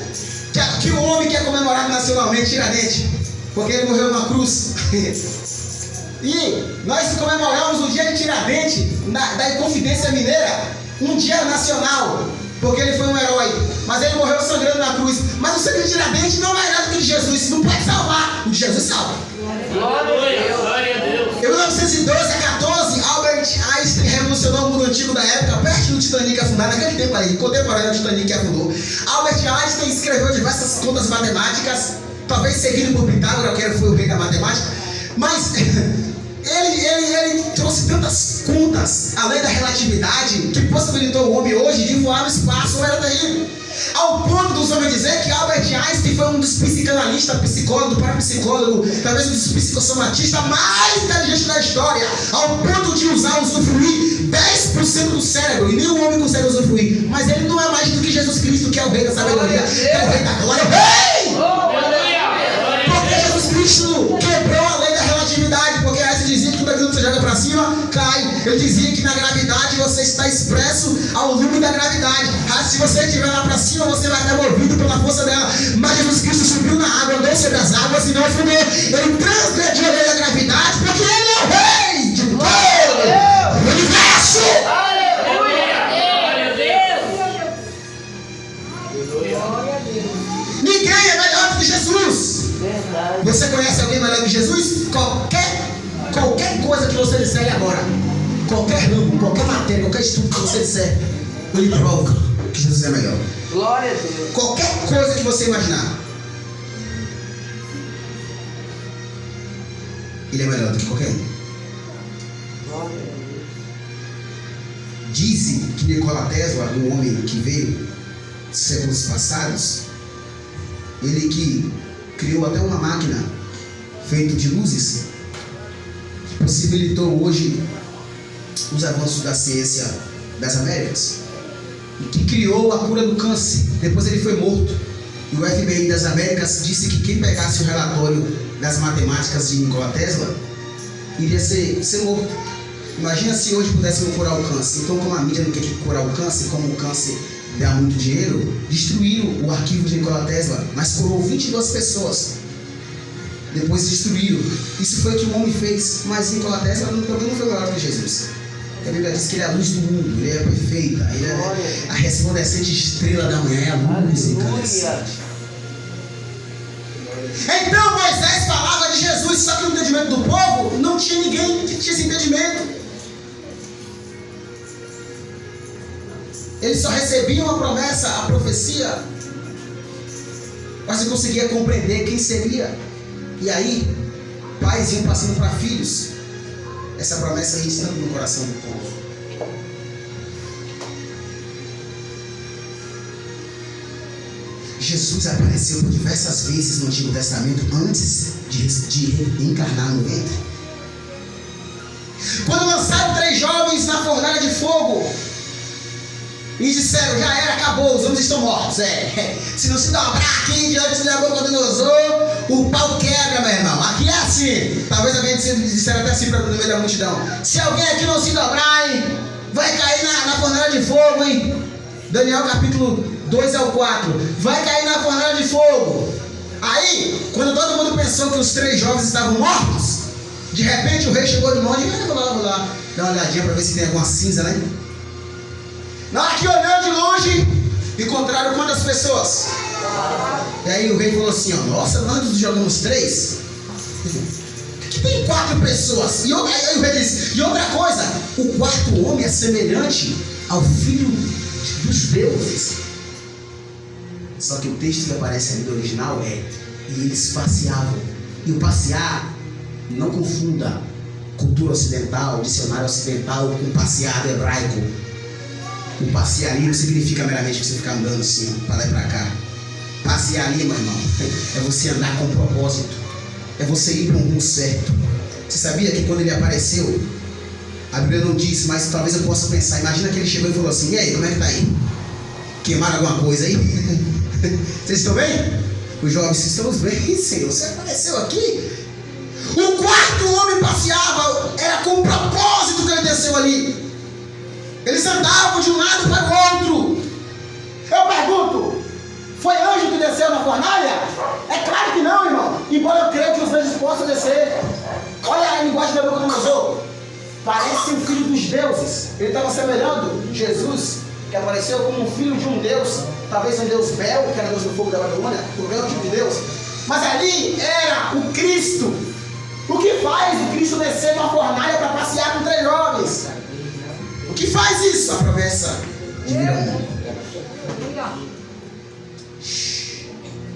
que o homem que é comemorado nacionalmente, Tiradentes, porque ele morreu numa cruz? E nós comemoramos o dia de Tiradentes, da Inconfidência Mineira, um dia nacional, porque ele foi um herói, mas ele morreu sangrando na cruz. Mas o sangue de Tiradentes não é melhor do que o de Jesus, isso não pode salvar. O de Jesus salva. Glória a Deus. Em 1912 a 14, Albert Einstein revolucionou o mundo antigo da época, perto do Titanic afundar, naquele tempo aí, contemporâneo ao Titanic que afundou. Albert Einstein escreveu diversas contas matemáticas, talvez seguido por Pitágoras, que foi o rei da matemática. Mas ele trouxe tantas contas, além da relatividade, que possibilitou o homem hoje de voar no espaço. Era terrível. Ao ponto dos homens dizer que Albert Einstein foi um dos psicanalistas, psicólogo, parapsicólogo, talvez um dos psicossomatistas mais inteligentes da história, ao ponto de usufruir 10% do cérebro, e nenhum homem consegue usufruir. Mas ele não é mais do que Jesus Cristo, que é o rei da sabedoria, que é o rei da glória. Porque Jesus Cristo quebrou a lei da relatividade, porque Einstein dizia que tudo aquilo que você joga para cima cai. Ele dizia que na gravidade você está expresso ao lume da gravidade. Se você estiver lá para cima, você vai estar movido pela força dela. Mas Jesus Cristo subiu na água, andou sobre as águas e não afundou. Ele transgrediu a lei da gravidade, porque ele é o rei de todo o universo. Ninguém é melhor do que Jesus. Você conhece alguém melhor que Jesus? Qualquer coisa que você disser agora, qualquer ramo, qualquer matéria, qualquer estudo que você disser, ele prova que Jesus é melhor. Glória a Deus. Qualquer coisa que você imaginar, ele é melhor do que qualquer um. Glória a Deus. Dizem que Nikola Tesla, um homem que veio séculos passados, ele que criou até uma máquina feita de luzes, que possibilitou hoje os avanços da ciência das Américas, e que criou a cura do câncer. Depois ele foi morto, e o FBI das Américas disse que quem pegasse o relatório das matemáticas de Nikola Tesla iria ser morto. Imagina se hoje pudéssemos curar o câncer. Então, como a mídia não quer curar o câncer, como o câncer dá muito dinheiro, destruíram o arquivo de Nikola Tesla, mas curou 22 pessoas. Depois destruíram. Isso foi o que o homem fez. Mas Nikola Tesla também não foi melhor do que Jesus. A Bíblia diz que ele é a luz do mundo, ele é perfeita, ele é a resplandecente estrela da manhã, é a luz incandescente. Então Moisés falava de Jesus, só que no entendimento do povo não tinha ninguém que tinha esse entendimento. Eles só recebiam a promessa, a profecia, mas não conseguia compreender quem seria. E aí, pais iam passando para filhos essa promessa ia estando no coração do povo. Jesus apareceu por diversas vezes no Antigo Testamento antes de encarnar no ventre. Quando lançaram 3 jovens na fornalha de fogo e disseram, já era, acabou, os homens estão mortos. Se não se dobrar aqui diante do Nabucodonosor, o pau quebra, meu irmão. Aqui é assim. Talvez alguém disseram até assim no meio da multidão. Se alguém aqui não se dobrar, hein, vai cair na fornalha de fogo, hein? Daniel capítulo 2 ao 4. Vai cair na fornalha de fogo. Aí, quando todo mundo pensou que os 3 jovens estavam mortos, de repente o rei chegou de longe e vou lá, dá uma olhadinha para ver se tem alguma cinza, né? Na hora que olhou de longe, encontraram quantas pessoas? E aí o rei falou assim, ó, nossa, nós jogamos 3? Aqui tem 4 pessoas. E aí o rei disse, e outra coisa, o 4º homem é semelhante ao filho dos deuses. Só que o texto que aparece ali do original é, e eles passeavam. E o passear, não confunda cultura ocidental, dicionário ocidental com passear hebraico. O passear ali não significa meramente você ficar andando assim, para lá e para cá. Passear ali, meu irmão, é você andar com propósito. É você ir para um rumo certo. Você sabia que quando ele apareceu, a Bíblia não diz, mas talvez eu possa pensar. Imagina que ele chegou e falou assim, e aí, como é que tá aí? Queimaram alguma coisa aí? Vocês estão bem? Os jovens, estamos bem, Senhor. Você apareceu aqui? O 4º homem passeava, era com propósito que ele desceu ali. Eles andavam de um lado para o outro. Eu pergunto, foi anjo que desceu na fornalha? É claro que não, irmão. Embora eu creia que os anjos possam descer. Olha a linguagem da Nabucodonosor. Parece um filho dos deuses. Ele estava assemelhando Jesus, que apareceu como um filho de um deus. Talvez um deus Bel, que era deus do fogo da Babilônia, o grande tipo de Deus. Mas ali era o Cristo. O que faz o Cristo descer numa fornalha para passear com 3 jovens? O que faz isso? A promessa de vir ao mundo.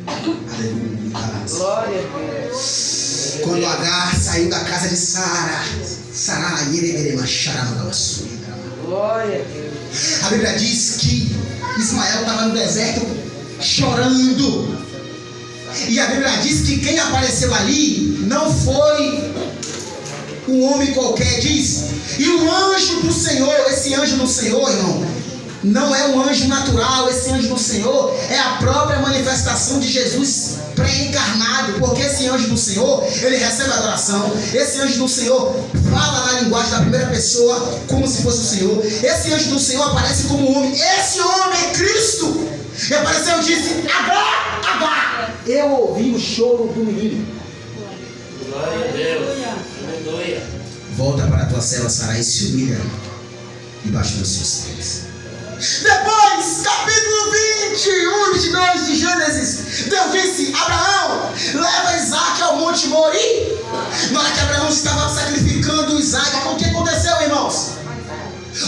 Aleluia. Glória a Deus. Quando Agar saiu da casa de Sara, Glória a Deus. a Bíblia diz que Ismael estava no deserto chorando. E a Bíblia diz que quem apareceu ali não foi um homem qualquer, diz. E o anjo do Senhor, esse anjo do Senhor, irmão, não é um anjo natural. Esse anjo do Senhor é a própria manifestação de Jesus pré-encarnado, porque esse anjo do Senhor, ele recebe adoração. Esse anjo do Senhor fala na linguagem da primeira pessoa, como se fosse o Senhor. Esse anjo do Senhor aparece como homem. Esse homem é Cristo. E apareceu e disse: Agar, Agar. Eu ouvi o choro do menino. Glória a Deus. Aleluia. Volta para a tua cela, Sarai, e se humilha debaixo dos seus pés. Depois, capítulo 21, 22 de Gênesis, Deus disse: Abraão, leva Isaac ao Monte Mori. Na hora que Abraão estava sacrificando Isaac, o que aconteceu, irmãos?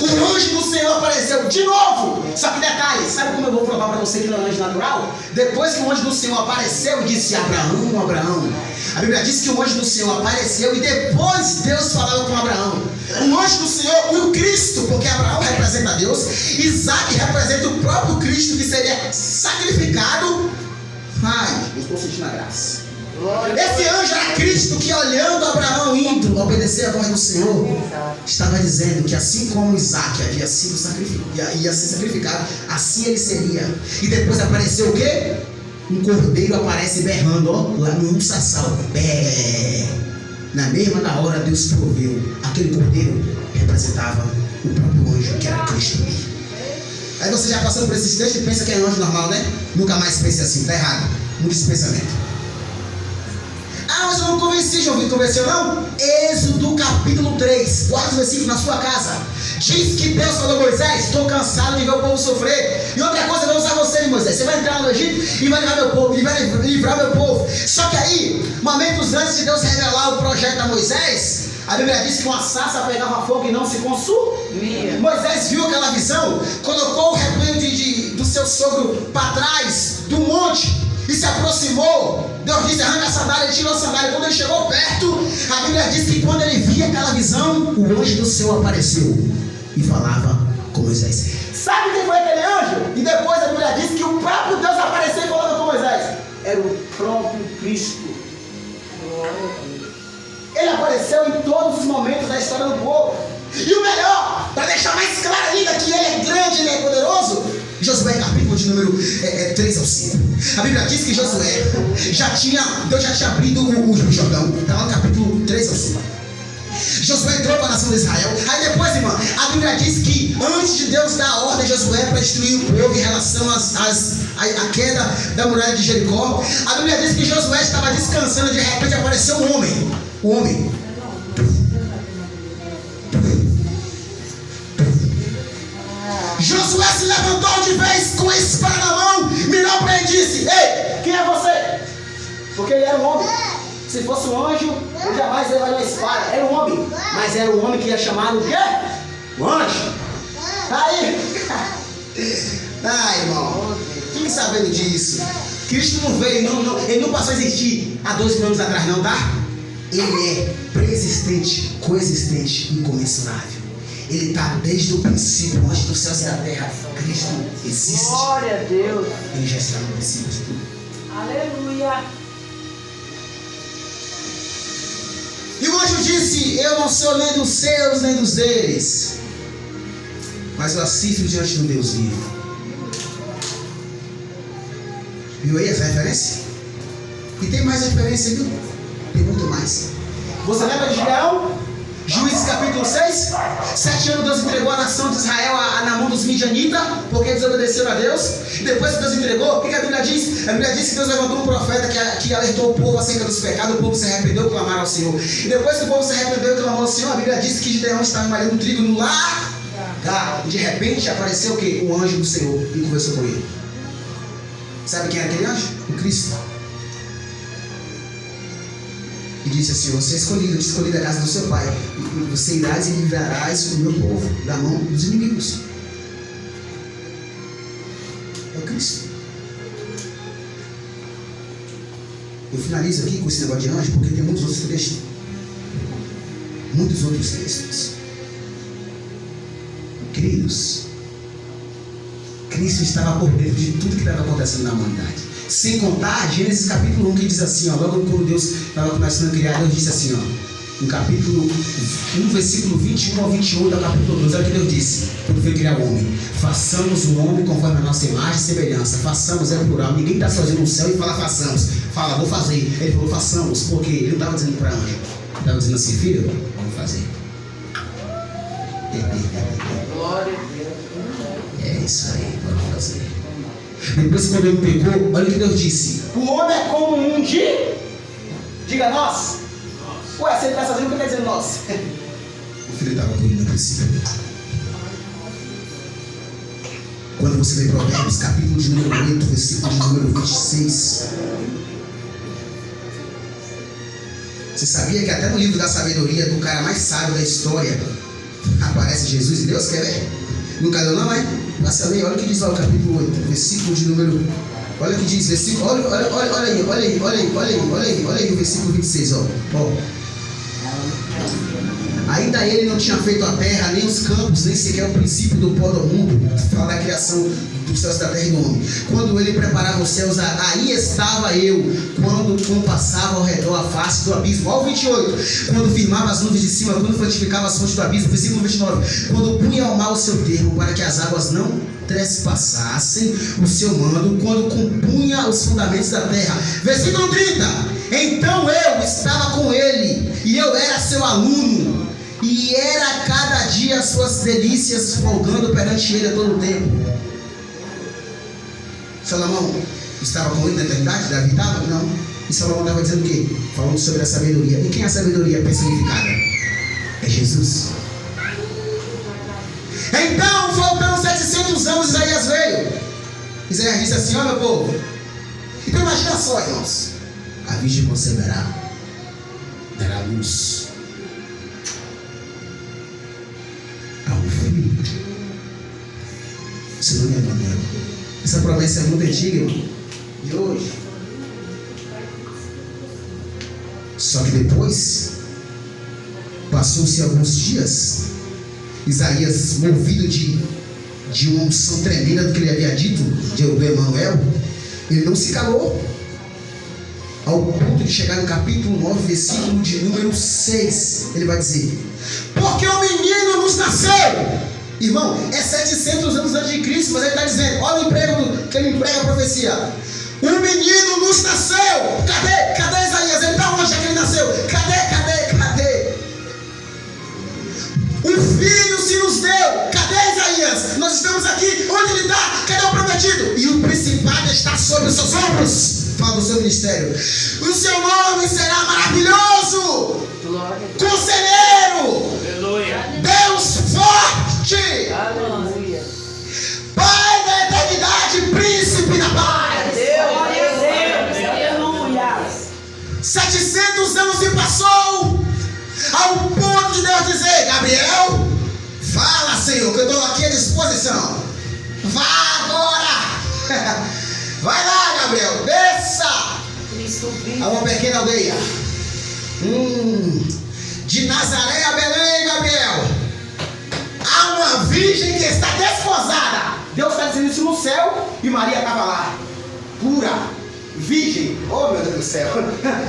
O anjo do Senhor apareceu de novo. Só que detalhe, sabe como eu vou provar para você que não é um anjo natural? Depois que o anjo do Senhor apareceu e disse: Abraão, Abraão. A Bíblia diz que o anjo do Senhor apareceu e depois Deus falava com Abraão. O anjo do Senhor, o Cristo, porque Abraão representa Deus, Isaac representa o próprio Cristo que seria sacrificado. Ai, eu estou sentindo a graça. Esse anjo era Cristo que, olhando Abraão indo obedecer a voz do Senhor, estava dizendo que assim como Isaac havia sido sacrificado, ia ser sacrificado, assim ele seria. E depois apareceu o quê? Um cordeiro aparece berrando, ó, lá no sassal. Bé. Na mesma hora Deus proveu. Aquele cordeiro representava o próprio anjo, que era Cristo. Aí você já passou por esses textos e pensa que é anjo normal, né? Nunca mais pense assim, tá errado. Muda esse pensamento. Ah, mas eu não convenci, João. Convenceu não? Êxodo capítulo 3. Guarda o versículo na sua casa. Diz que Deus falou a Moisés: estou cansado de ver o povo sofrer. E outra coisa, eu vou usar você, Moisés. Você vai entrar no Egito e vai livrar meu povo. E vai livrar meu povo. Só que aí, momentos antes de Deus revelar o projeto a Moisés, a Bíblia diz que uma sarça pegava fogo e não se consumia. Moisés viu aquela visão, colocou o rebanho do seu sogro para trás do monte e se aproximou. Deus disse: arranca a sandália. Ele tirou a sandália. Quando ele chegou perto, a Bíblia diz que quando ele via aquela visão, o anjo do Senhor apareceu e falava com Moisés. Sabe quem foi aquele anjo? E depois a Bíblia diz que o próprio Deus apareceu e falava com Moisés. Era o próprio Cristo. Ele apareceu em todos os momentos da história do povo. E o melhor, para deixar mais claro ainda que ele é grande, ele é poderoso, Josué capítulo de número 3 ao 5. A Bíblia diz que Josué Deus já tinha abrido o Jordão. Está lá no capítulo 3 ao 5. Josué entrou para a nação de Israel. Aí depois, irmã, a Bíblia diz que antes de Deus dar a ordem a Josué para destruir o povo em relação à queda da muralha de Jericó, a Bíblia diz que Josué estava descansando. De repente apareceu um homem. Josué se levantou de vez com a espada na mão, mirou para ele e disse: ei, quem é você? Porque ele era um homem. Se fosse um anjo, ele jamais levaria a espada. Era um homem, mas era um homem que ia chamar o quê? O anjo. Aí, irmão, fique sabendo disso. Cristo não veio, ele não passou a existir há 2 mil anos atrás, não, tá? Ele é preexistente, coexistente, incomensurável. Ele está desde o princípio, antes dos céus e da terra. Cristo existe. Glória a Deus. Ele já está no princípio de tudo. Aleluia. E o anjo disse: eu não sou nem dos seus, nem dos deles, mas eu assisto diante do Deus vivo. Viu aí essa referência? E tem mais referência, viu? Tem muito mais. Você lembra de Gideão? Juízes capítulo 6. 7 anos Deus entregou a nação de Israel na mão dos midianitas, porque eles obedeceram a Deus. E depois que Deus entregou, o que a Bíblia diz? A Bíblia diz que Deus levantou um profeta que alertou o povo acerca dos pecados. O povo se arrependeu e clamaram ao Senhor. E depois que o povo se arrependeu e clamou ao Senhor, a Bíblia diz que Gideão estava malhando trigo no lagar. E de repente apareceu o quê? O anjo do Senhor e conversou com ele. Sabe quem era aquele anjo? O Cristo. E disse assim: você é escolhido da casa do seu pai, e você irás e livrarás o meu povo da mão dos inimigos. É o Cristo. Eu finalizo aqui com esse negócio de anjo, porque tem muitos outros textos. Muitos outros textos. Queridos, Cristo estava por dentro de tudo que estava acontecendo na humanidade. Sem contar Gênesis capítulo 1, que diz assim, ó, logo quando Deus estava começando a criar, Deus disse assim, ó, no capítulo 1, versículo 21 ao 28 do capítulo 2, olha o que Deus disse, quando foi criar o homem: façamos o homem conforme a nossa imagem e semelhança. Façamos é plural, ninguém está sozinho no céu e fala façamos. Fala, vou fazer. Ele falou façamos, porque ele não estava dizendo para anjo, ele estava dizendo assim, filho, vamos fazer. Glória a Deus. É isso aí, vamos fazer. Depois, quando ele pegou, olha o que Deus disse: o homem é como um de. Diga nós. Ué, se ele está sozinho, o que ele está dizendo nós? O filho estava com ele no princípio. Quando você lê Provérbios, capítulo de número 8, versículo de número 26. Você sabia que até no livro da sabedoria do cara mais sábio da história aparece Jesus e Deus? Quer ver? Nunca leu não, é? Passa a ler, olha o que diz lá o capítulo 8, versículo de número. Olha o que diz, versículo. Olha aí o versículo 26, ó. Ainda ele não tinha feito a terra, nem os campos, nem sequer o princípio do pó do mundo. Fala da criação dos céus, da terra e do homem. Quando ele preparava os céus, aí estava eu, quando passava ao redor a face do abismo. Olha o 28. Quando firmava as nuvens de cima, quando fortificava as fontes do abismo. Versículo 29. Quando punha ao mar o seu termo, para que as águas não trespassassem o seu mando, quando compunha os fundamentos da terra. Versículo 30. Então eu estava com ele, e eu era seu aluno, e era cada dia as suas delícias, folgando perante ele a todo o tempo. Salomão estava com ele na eternidade? Davi estava? Não. E Salomão estava dizendo o quê? Falando sobre a sabedoria. E quem é a sabedoria personificada? É Jesus. Então, faltando 700 anos, Isaías veio. Isaías disse assim: ó meu povo, então imagina só, irmãos, a virgem conceberá, dará luz a um filho. Seu nome é Manuel. Essa promessa é muito antiga, irmão, de hoje. Só que depois, passou-se alguns dias, Isaías, movido de uma unção tremenda do que ele havia dito, de Emanuel, ele não se calou, ao ponto de chegar no capítulo 9, versículo de número 6, ele vai dizer: porque o menino nos nasceu. Irmão, é 700 anos antes de Cristo, mas ele está dizendo, olha o emprego que ele emprega a profecia: o menino nos nasceu. Cadê Isaías? Ele está onde é que ele nasceu? Cadê? O filho se nos deu. Cadê Isaías? Nós estamos aqui. Onde ele está? Cadê o prometido? E o principado está sobre os seus ombros. Fala do seu ministério. O seu nome será maravilhoso, Conselheiro, Aleluia. Deus forte, Aleluia. Pai da eternidade, príncipe da paz. Aleluia. 700 anos se passou, ao ponto de Deus dizer: Gabriel, fala, Senhor, que eu estou aqui à disposição. Vá agora. Vai lá, Gabriel, desça a uma pequena aldeia de Nazaré a Belém, Gabriel. Há uma virgem que está desposada. Deus está dizendo isso no céu e Maria estava lá, pura, virgem. Oh, meu Deus do céu.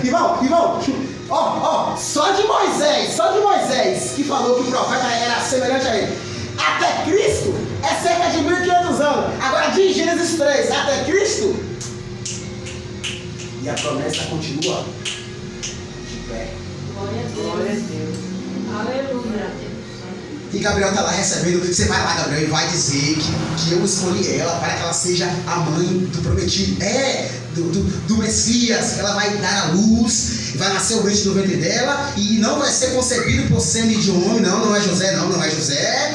Irmão, só de Moisés que falou que o profeta era semelhante a ele. Até Cristo é cerca de 1500 anos. Agora de Gênesis 3 até Cristo, e a promessa continua de pé. Glória a Deus. Aleluia. E Gabriel está lá recebendo. Você vai lá, Gabriel, e vai dizer que eu escolhi ela para que ela seja a mãe do prometido. Do Messias, que ela vai dar a luz, vai nascer o leite do ventre dela, e não vai ser concebido por sêmen de homem. Não é José, não é José.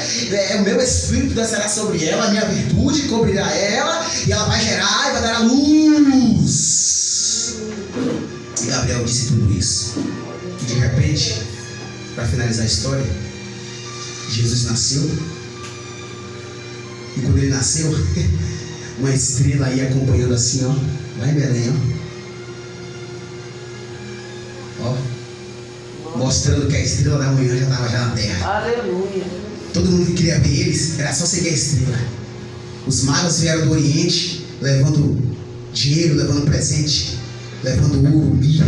O meu espírito descerá sobre ela, a minha virtude cobrirá ela, e ela vai gerar e vai dar a luz. E Gabriel disse tudo isso. E de repente, para finalizar a história, Jesus nasceu. E quando ele nasceu, uma estrela ia acompanhando assim, ó, lá em Belém, ó. mostrando que a estrela da manhã já estava já na terra. Aleluia. Todo mundo que queria ver eles, era só seguir a estrela. Os magos vieram do Oriente, levando dinheiro, levando presente, levando ouro, mirra.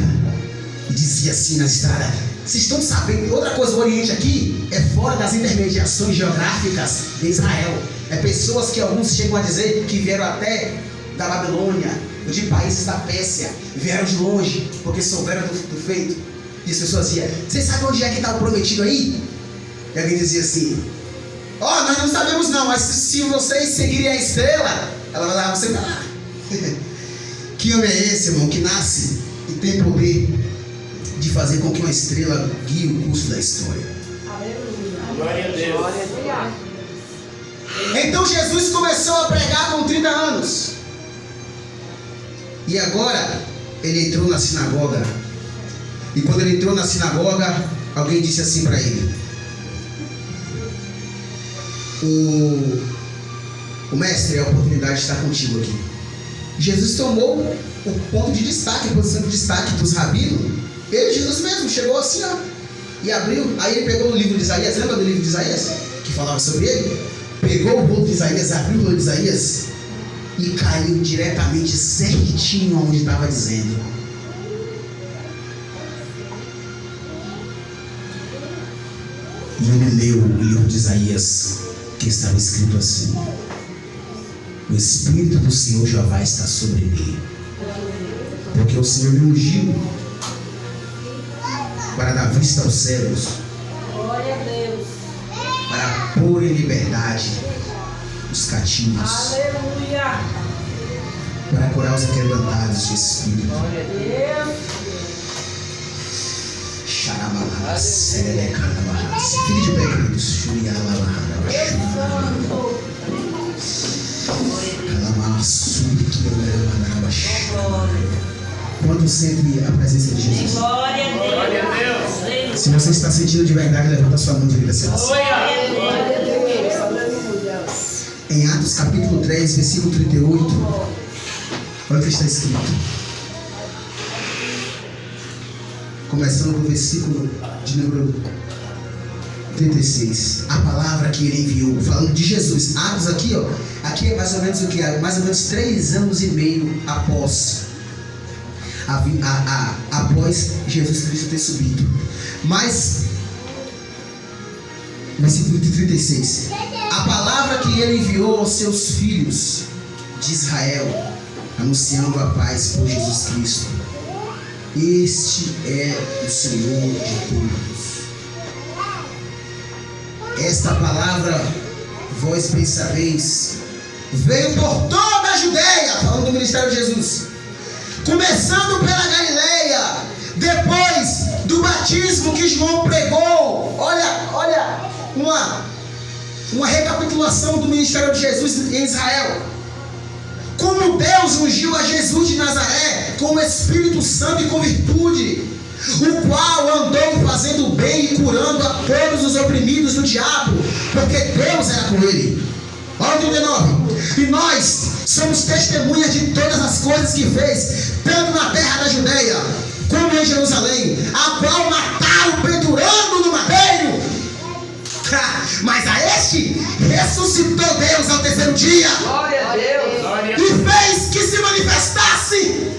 E dizia assim na estrada: vocês estão sabendo? Outra coisa, o Oriente aqui é fora das intermediações geográficas de Israel. É pessoas que alguns chegam a dizer que vieram até da Babilônia, de países da Pérsia, vieram de longe, porque souberam do feito. E as pessoas diziam: vocês sabem onde é que está o prometido aí? E alguém dizia assim: nós não sabemos não, mas se vocês seguirem a estrela, ela vai levar você para lá. Que homem é esse, irmão, que nasce e tem poder de fazer com que uma estrela guie o curso da história? Glória a Deus. Glória a Deus. Então Jesus começou a pregar com 30 anos. E agora ele entrou na sinagoga. E quando ele entrou na sinagoga, alguém disse assim para ele: o mestre, a oportunidade está contigo aqui. Jesus tomou o ponto de destaque, a posição de destaque dos rabinos. Jesus mesmo chegou assim, e abriu. Aí ele pegou o livro de Isaías. Lembra do livro de Isaías? Que falava sobre ele? Pegou o rolo de Isaías, abriu o rolo de Isaías e caiu diretamente, certinho onde estava dizendo. E ele leu o livro de Isaías, que estava escrito assim: o Espírito do Senhor Jeová está sobre mim, porque o Senhor me ungiu para dar vista aos cegos, Glória a Deus. para pôr em liberdade os cativos, Aleluia. para curar os aquebrantados de espírito. Glória a Deus. Fique de pé, queridos. Quando sente a presença de Jesus? Glória a Deus. Se você está sentindo de verdade, levanta a sua mão direita assim. Em Atos capítulo 3, versículo 38, olha o que está escrito. Começando no versículo de número 36. A palavra que ele enviou, falando de Jesus. Atos aqui, aqui é mais ou menos o que? Mais ou menos 3 anos e meio após após Jesus Cristo ter subido. Mas versículo 36. A palavra que ele enviou aos seus filhos de Israel, anunciando a paz por Jesus Cristo. Este é o Senhor de todos. Esta palavra, vós bem sabeis, veio por toda a Judeia, falando do ministério de Jesus, começando pela Galileia, depois do batismo que João pregou. Olha uma recapitulação do ministério de Jesus em Israel. Como Deus ungiu a Jesus de Nazaré com o Espírito Santo e com virtude, o qual andou fazendo bem e curando a todos os oprimidos do diabo, porque Deus era com ele. Olha o 39. E nós somos testemunhas de todas as coisas que fez, tanto na terra da Judeia como em Jerusalém, a qual mataram pendurando no madeiro. Mas a este ressuscitou Deus ao terceiro dia. Glória a Deus. E fez que se manifestasse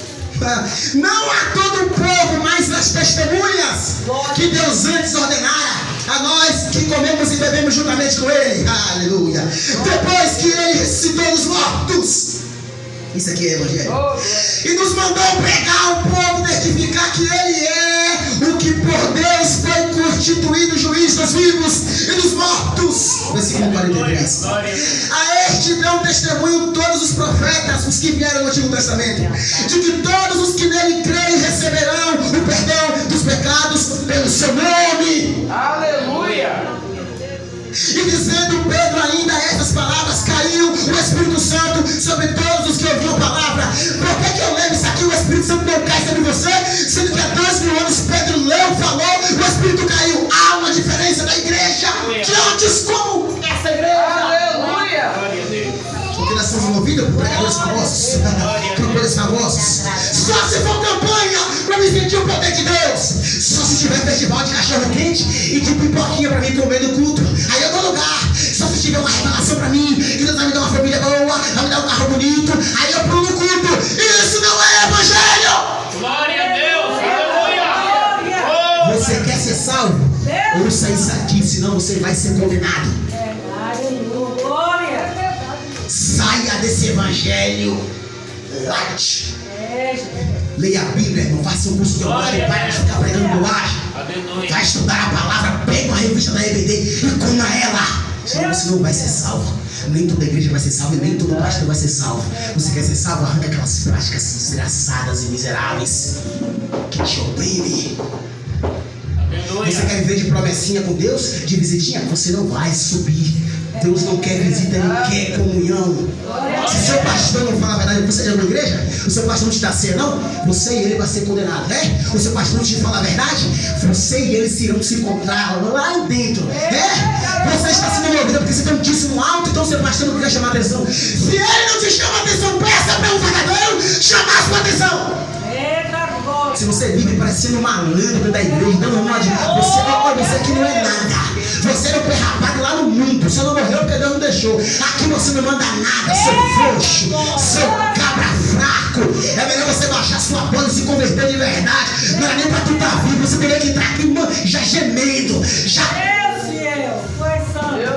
não a todo o povo, mas as testemunhas que Deus antes ordenara a nós que comemos e bebemos juntamente com ele. Aleluia. Depois que ele ressuscitou dos mortos. Isso aqui é evangelho. E nos mandou pregar ao povo, testificar que ele é o que por Deus foi constituído juiz dos vivos e dos mortos. Versículo 43. A este dão testemunho todos os profetas, os que vieram no Antigo Testamento, de que todos os que nele creem receberão o perdão dos pecados pelo seu nome. Aleluia. E dizendo Pedro ainda estas palavras, caiu o Espírito Santo sobre todos os que ouviram a palavra. Por que eu lembro isso aqui? O Espírito Santo não cai sobre você, sendo que há 2000 anos Pedro leu, falou, o Espírito caiu. Há uma diferença da igreja de antes como essa igreja. Aleluia. Porque nós somos movidos por pregadores famosos, cantores famosos. Só se for campanha, pra me sentir o poder de Deus? Só se tiver festival de cachorro quente e de pipoquinha pra mim comer no culto. Aí eu dou lugar. Só se tiver uma revelação pra mim, que Deus vai me dar uma família boa, vai me dar um carro bonito, aí eu pulo no culto. Isso não é evangelho! Glória a Deus! Aleluia! Você quer ser salvo? Ouça isso aqui, senão você vai ser condenado. Glória. Saia desse evangelho light. Leia a Bíblia, não faça um curso de teologia, vai ficar pregando bobagem. Vai estudar a palavra, pega uma revista da EBD e coma ela. Senão você não vai ser salvo. Nem toda igreja vai ser salva e nem todo pastor vai ser salvo. Você quer ser salvo? Arranca aquelas práticas desgraçadas e miseráveis que te oprimem. Você quer viver de promessinha com Deus? De visitinha? Você não vai subir. Deus não quer visita, Ele quer comunhão. Se seu pastor não fala a verdade, você é de alguma igreja? O seu pastor não te dá ceia, não? Você e ele vai ser condenado, né? O seu pastor não te fala a verdade? Você e eles irão se encontrar lá dentro, né? Você está sendo ouvido porque você tem um dízimo alto, então o seu pastor não quer chamar a atenção. Se ele não te chama a atenção, peça para um verdadeiro chamar a sua atenção. Se você vive parecendo um malandro dentro da igreja, dando uma de você, olha, você aqui não é nada. Você era um perrapado lá no mundo. Você não morreu porque Deus não deixou. Aqui você não manda nada, seu frouxo, seu cabra fraco. É melhor você baixar sua bola e se converter de verdade. Não era nem pra tu estar vivo. Você teria que entrar aqui já gemendo.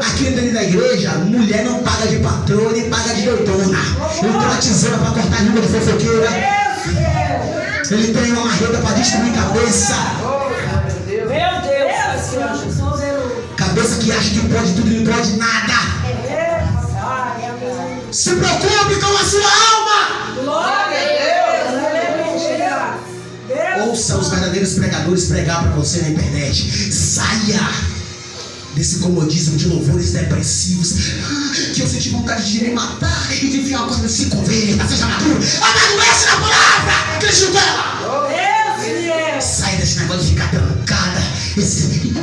Aqui dentro da igreja, mulher não paga de patroa nem paga de doidona. Ele tem uma tesoura pra cortar a língua do fofoqueiro. Ele tem uma marreta para destruir cabeça. Meu Deus, cabeça que acha que pode tudo e não pode nada. Se preocupe com a sua alma. Glória a Deus. Ouça os verdadeiros pregadores pregar para você na internet. Saia desse comodismo de louvores depressivos. Que eu senti vontade de me matar e de enfiar uma coisa se converta, seja maduro. Amadurece na palavra. Cristo dela. Sai desse negócio de ficar trancada.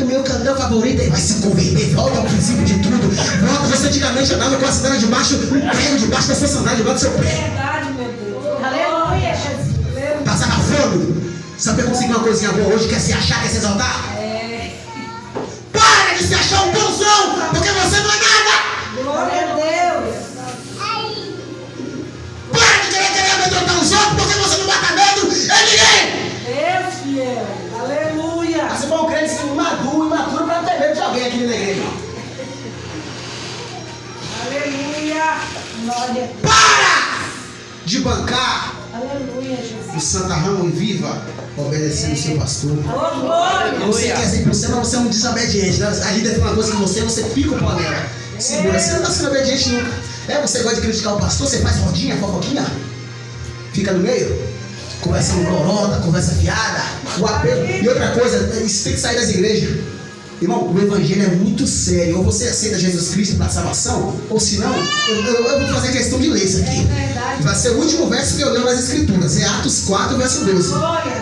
O meu canal favorito aí vai se converter. Volta ao princípio de tudo. Volta, você antigamente andava com a sandália de baixo, um prego debaixo da sua sandália, debaixo do seu pé. Verdade, meu Deus. Aleluia, Jesus. Passava fome. Sabe que conseguir uma coisinha boa hoje, quer se achar, quer se exaltar? Para de se achar um bonzão, porque você não é nada. Glória a Deus. Para de querer amedrontar os outros, porque você não bota medo em ninguém. Deus fiel. Aleluia. Você foi um crente imaturo para ter medo de alguém aqui na igreja. Aleluia. Glória a Deus. Para de bancar Aleluia, Jesus. o santarrão e viva obedecendo o seu pastor. Oh, glória. Você quer ser por cima, mas você é um desobediente. A líder fala uma coisa com você pica o pau dela. Segura, você não está sendo obediente nunca. Você gosta de criticar o pastor, você faz rodinha, fofoquinha, fica no meio, conversando glorota, conversa fiada, o apelo. E outra coisa, isso tem que sair das igrejas. Irmão, o evangelho é muito sério. Ou você aceita Jesus Cristo para a salvação, ou se não, eu vou fazer questão de ler isso aqui. Vai ser o último verso que eu leio nas escrituras. É Atos 4, verso 12.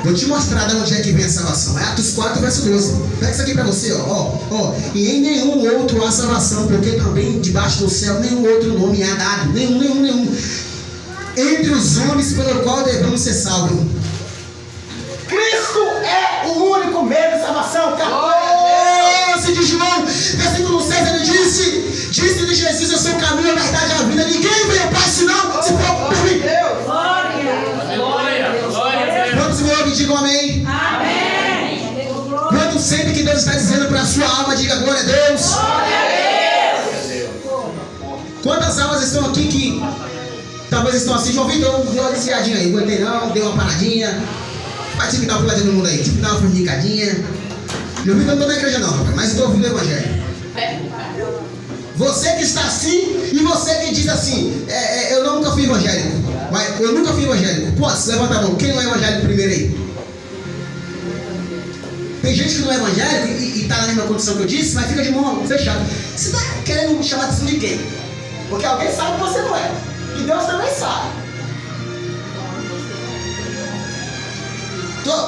Vou te mostrar de onde é que vem a salvação. É Atos 4, verso 12. Pega isso aqui para você, ó. E em nenhum outro há salvação, porque também debaixo do céu nenhum outro nome há dado. Nenhum. Entre os homens pelo qual devemos ser salvos. Cristo é o único meio de salvação. De João, versículo 6, ele disse-lhe Jesus: eu sou o caminho, a verdade e a vida. Ninguém vem ao Pai senão se for por mim. Glória. Quantos me ouvem, digam amém. Amém. Quantos sempre que Deus está dizendo para a sua alma, diga glória a Deus. Glória a Deus. Quantas almas estão aqui que talvez estão assim, João Vitor, deu uma desviadinha aí, aguentei não, deu uma paradinha, vai tive que dar uma puladinha no mundo aí, tive que dar uma fornicadinha. Eu vi que eu não estou na igreja não, rapaz, mas estou ouvindo o evangelho. Você que está assim e você que diz assim, eu nunca fui evangélico. Eu nunca fui evangélico. Posso? Levanta a mão. Quem não é evangélico primeiro aí? Tem gente que não é evangélico e está na mesma condição que eu disse, mas fica de mão fechada. Você está querendo me chamar a atenção de quem? Porque alguém sabe que você não é. E Deus também sabe.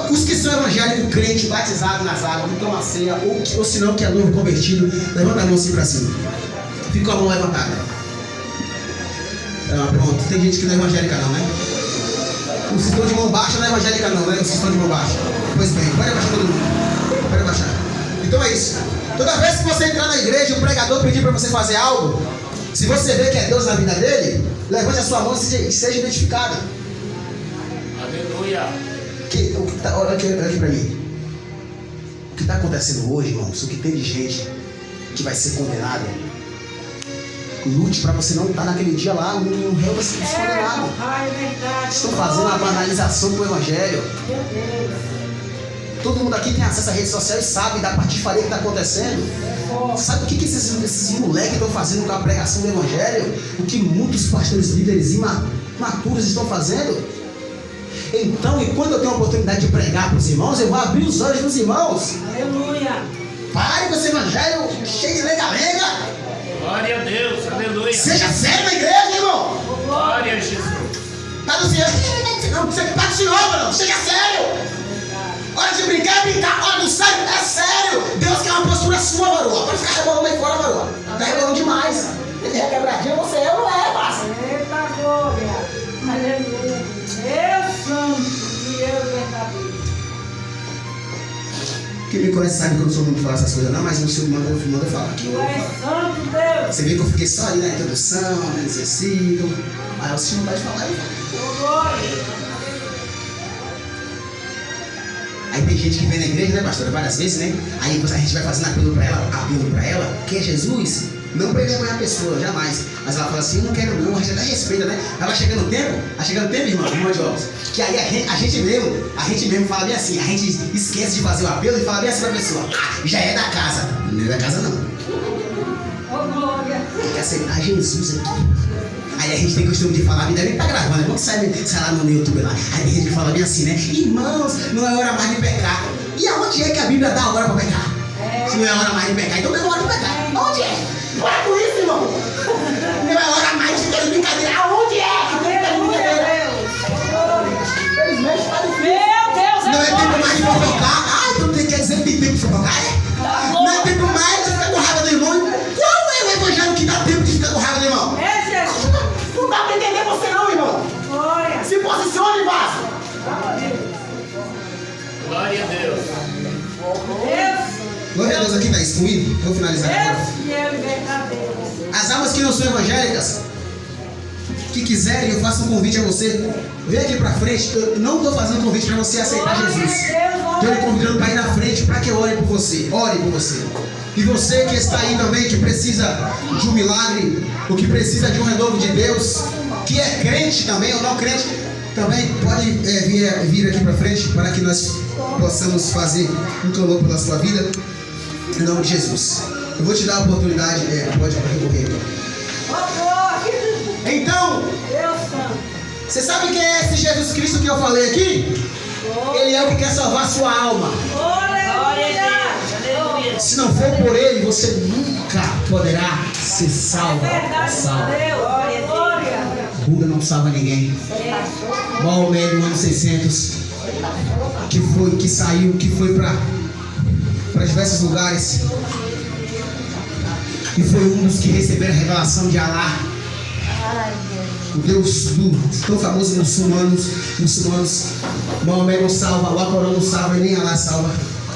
Os que são evangélicos, crente, batizado nas águas, não tomam ceia, ou se não, que é novo convertido, levanta a mão assim pra cima. Fica com a mão levantada. Pronto, tem gente que não é evangélica não, né? O cinturão de mão baixa não é evangélica não, né? O cinturão de mão baixa. Pois bem, pode abaixar todo mundo. Pode abaixar. Então é isso. Toda vez que você entrar na igreja, o pregador pedir para você fazer algo, se você vê que é Deus na vida dele, levante a sua mão e seja identificado. Aleluia. Olha aqui para mim. O que está acontecendo hoje, irmãos, o que tem de gente que vai ser condenada, lute para você não estar naquele dia lá, no réu vai ser condenado. Estão fazendo a banalização do evangelho. Todo mundo aqui tem acesso à rede social e sabe da patifaria que está acontecendo. Sabe o que esses moleques estão fazendo com a pregação do evangelho? O que muitos pastores líderes imaturos estão fazendo? Então, enquanto eu tenho a oportunidade de pregar para os irmãos, eu vou abrir os olhos dos irmãos. Aleluia. Pare com esse evangelho cheio de lenga-lenga. Glória a Deus. Aleluia. Seja sério na igreja, irmão. Glória a Jesus. Tá do Senhor. Não, você tá do Senhor, mano. Seja sério. Hora de brincar é brincar. Hora do sério é sério. Deus quer uma postura sua, varoa. Pode ficar rebolando aí fora, varoa. Tá rebolando demais. Ele é quebradinho, você é ou não é, parça? Eita glória. Aleluia. Deus santo e eu verdadeiro. Quem me conhece sabe que eu não sou muito falar essas coisas não, mas o Senhor manda falar aqui. Tu és santo, Deus. Você vê que eu fiquei só ali na introdução, no exercício. Aí o Senhor vai falar e fala. Glória. Aí tem gente que vem na igreja, né, pastora, várias vezes, né? Aí a gente vai fazendo apelo pra ela, quem é Jesus? Não para envergonhar a pessoa, jamais. Mas ela fala assim, eu não quero não, a gente até respeita, né? Aí vai chegando o tempo, irmão de ovos, que aí a gente mesmo fala bem assim, a gente esquece de fazer o apelo e fala bem assim pra pessoa, já é da casa. Não é da casa não. Oh, glória. Tem que aceitar Jesus aqui. Aí a gente tem costume de falar, ainda bem que tá gravando, irmão, que sai lá no YouTube lá. Aí tem gente que fala bem assim, né? Irmãos, não é hora mais de pecar. E aonde é que a Bíblia dá hora pra pecar? Se não é hora mais de pecar, então não é hora de pecar. Onde é? Para com isso, irmão. Não é hora mais de ter brincadeira. Aonde é que tem que ter brincadeira? Infelizmente tá difícil. Meu Deus, não é tempo mais de fofocar. Ah, então quer dizer que tem tempo de fofocar, é? Não é tempo mais de ficar com raiva do irmão. Qual é o evangelho que dá tempo de ficar com raiva do irmão? é Jesus. Não dá pra entender você não, irmão. Glória. Se posicione, vaso. Glória a Deus. Deus. Glória a Deus aqui, Thaís, fluindo. Vou finalizar agora. Deus e eu verdadeiro. As almas que não são evangélicas, que quiserem, eu faço um convite a você. Vem aqui pra frente. Eu não estou fazendo convite para você aceitar Jesus. Estou lhe convidando para ir na frente para que eu ore por você. Ore por você. E você que está aí também, que precisa de um milagre, ou que precisa de um renovo de Deus, que é crente também ou não crente, também pode vir aqui para frente para que nós possamos fazer um clamor pela sua vida. Em nome de Jesus. Eu vou te dar a oportunidade, pode recorrer. Então, você sabe quem é esse Jesus Cristo que eu falei aqui? Ele é o que quer salvar a sua alma. Se não for por ele, você nunca poderá ser salvo. Buda não salva ninguém. Maomé no ano 600, que saiu, que foi para diversos lugares, e foi um dos que receberam a revelação de Alá, o Deus tão famoso muçulmanos. Maomé não salva, o Alcorão não salva e nem Alá salva.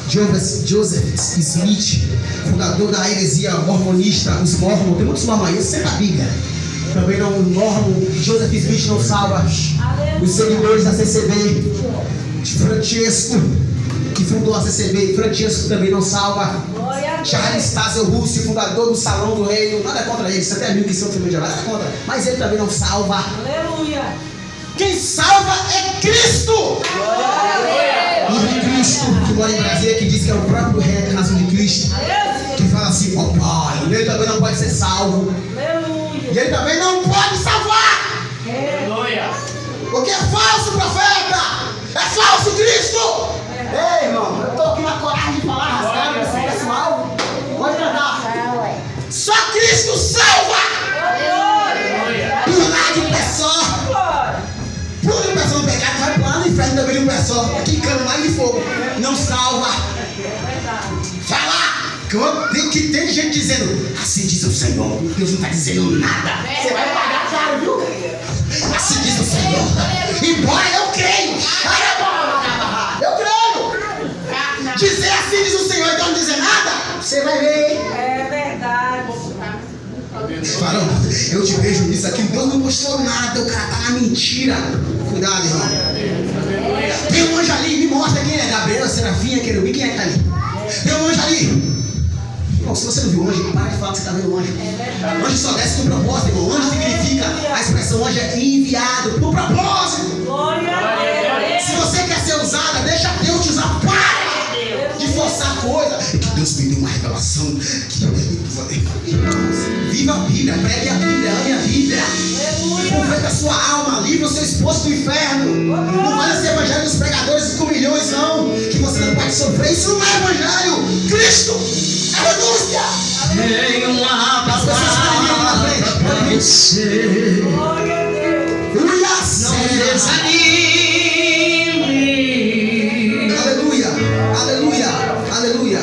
Joseph Smith, fundador da heresia mormonista, os mormons, tem muitos mormons, você tá Bíblia. Também não, mormon, Joseph Smith não salva. Os seguidores da CCB, de Francesco, que fundou a CCB, Francesco também não salva. Charles Tazel Russo, fundador do Salão do Reino, nada contra ele, você até amigo que são também de lá, nada contra, mas ele também não salva. Aleluia. Quem salva é Cristo! E Cristo, que mora em Brasília, que diz que é o próprio reencarnação de Cristo, que fala assim, ó Pai, ele também não pode ser salvo. E ele também não pode salvar. Aleluia. Porque é falso profeta, é falso Cristo. Ei, irmão, eu tô aqui na coragem de falar rasgado, você parece mal. Pode cantar. Só Cristo salva. Pular de pé só. Pula de pé só no pecado, vai pular no inferno também de um pé só. Aqui cano mais de fogo. Não salva. Fala. Tem gente dizendo, assim diz o Senhor. Deus não está dizendo nada. Você vai pagar caro, viu? Assim diz o Senhor. Embora eu creia Eu te vejo nisso aqui. Deus não mostrou nada. O cara tá na mentira. Cuidado, irmão. Aleluia. Tem um anjo ali. Me mostra quem é. Gabriel, Serafinha, Querubim. Quem é que tá ali? Tem um anjo ali. Irmão, se você não viu anjo, para de falar que você tá vendo anjo. Anjo só desce com propósito, irmão. Anjo significa, a expressão anjo é enviado por propósito. Glória a Deus. Se você quer ser usada, deixa Deus te usar. Para de forçar coisa. Que Deus me deu uma revelação. Viva a Bíblia, pregue a Bíblia, ame a Bíblia. Converta a sua alma, livre o seu esposo do inferno. Não vale esse evangelho dos pregadores com milhões, não. Que você não pode sofrer. Isso não é evangelho. Cristo é renúncia. Tem uma As pessoas podem vir aqui na frente. pra Podem vir. você. Glória a Deus. Não desanime. Aleluia, aleluia, aleluia.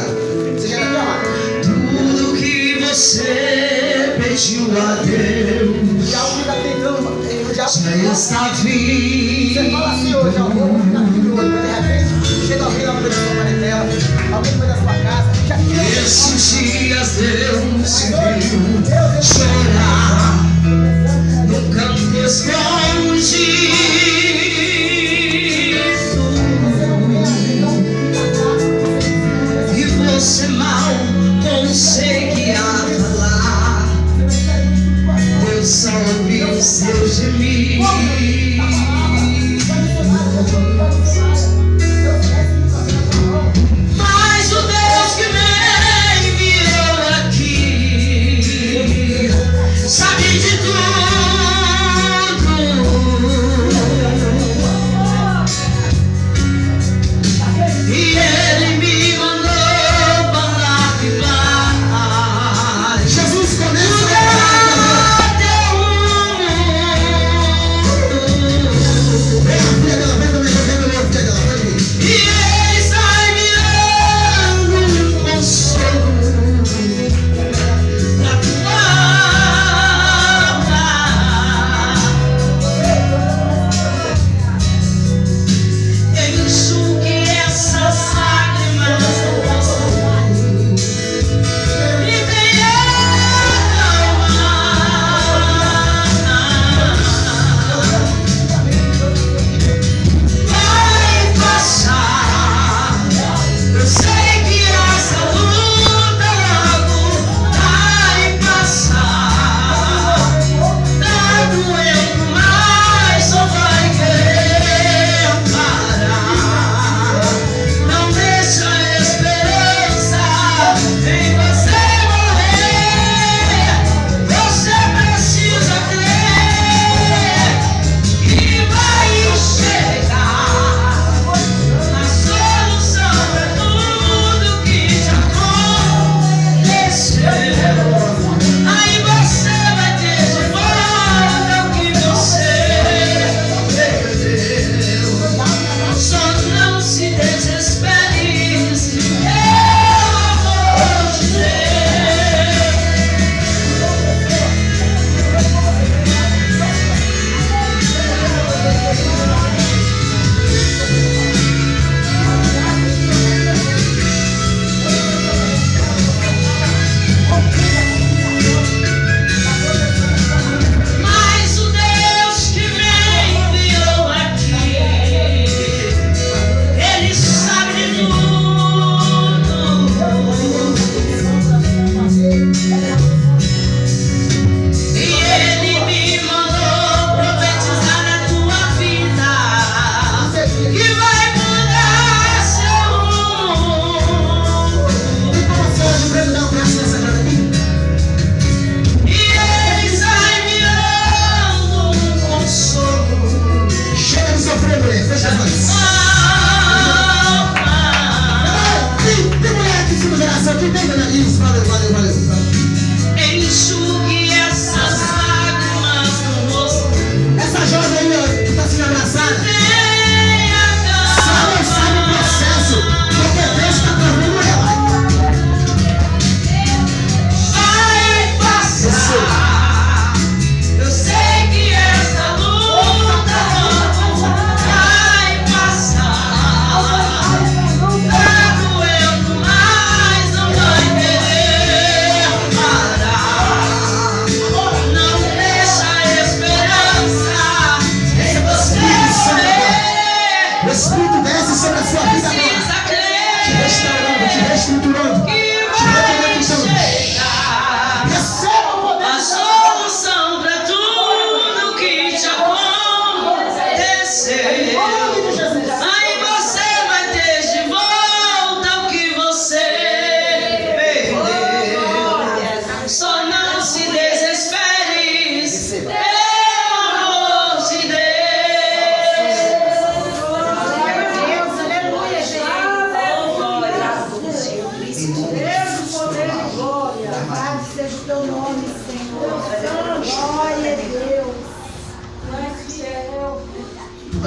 Você já está amado. Tudo que você pediu a Deus Já ouviu da tentando, já já está vindo. Você fala assim hoje, ó, vou ficar aqui de olho, de repente, chega alguém lá no meio da sua parentela, alguém no meio da sua casa, já Esses dias Deus se viu chorar no canto escondido. E você mal conseguia falar. Deus só ouviu seu gemido. Mas o Deus que me enviou aqui sabe de tudo. E Ele me mandou falar que vai. Jesus começa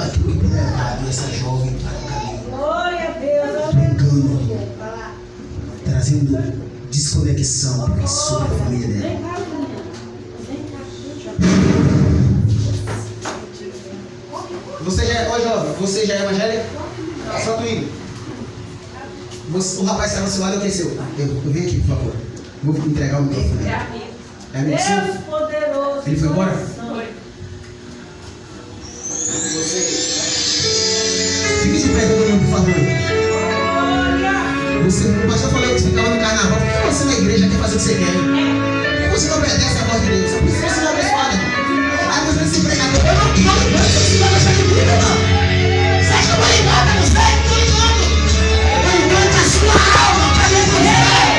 tudo aquilo que tem levado essa jovem para o caminho Glória a Deus. do engano, trazendo desconexão para a sua família dela. Vem cá, menina. Vem cá. Você já é, ô jovem, você já é evangélico? Só tu indo. O rapaz estava no seu lado, eu aqueceu. Eu venho aqui, por favor. Vou entregar o microfone. É amigo seu? Deus poderoso. Ele foi embora? Foi. Fique de pé, todo mundo, por favor. Glória. O pastor falou que ficava no carnaval. Por que você na igreja quer fazer o que você quer? Por que você não obedece a voz de Deus? Por que você não abençoada? Aí você se pregador. Eu não você vai deixar de vida, não. Você acha que eu vou ligar pra você? Eu tô ligando. Eu tô ligando a sua alma pra dentro de você.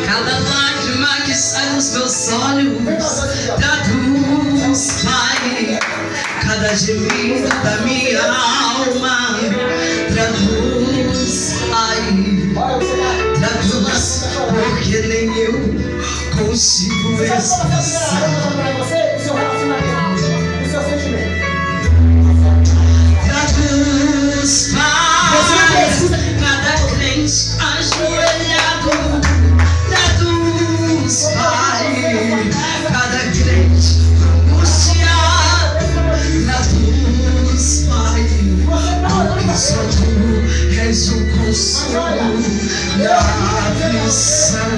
Cada lágrima que sai dos meus olhos, traduz, Pai. Cada gemido da minha alma, traduz, Pai. Traduz, porque nem eu consigo expressar. Traduz, Pai. Cada crente ajoelhado, traduz, Pai. Cada crente angustiado, traduz, Pai. Porque só tu és o consolo da aflição.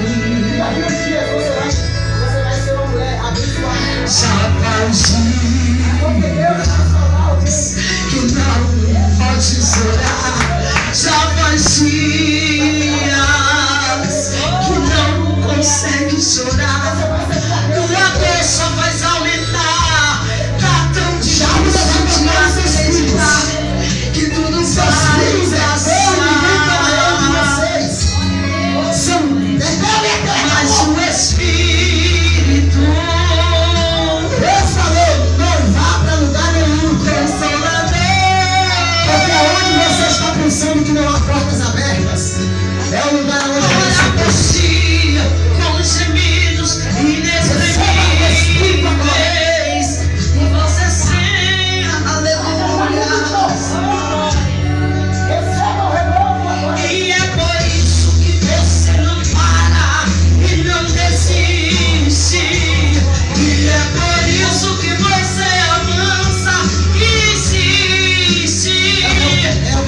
Já faz dias que não podes orar. Já faz dias que não consegue chorar. Tua dor só faz aumentar. Tá tão difícil de acreditar que tudo vai passar. Mas o Espírito, Deus falou, não vá pra lugar nenhum. Porque onde você está pensando que não há portas abertas, é o lugar onde você aprecia com gemidos inexprimíveis. E você sente, aleluia. E é por isso que você não para e não desiste. E é por isso que você avança e insiste.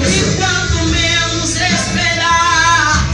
E quanto menos esperar,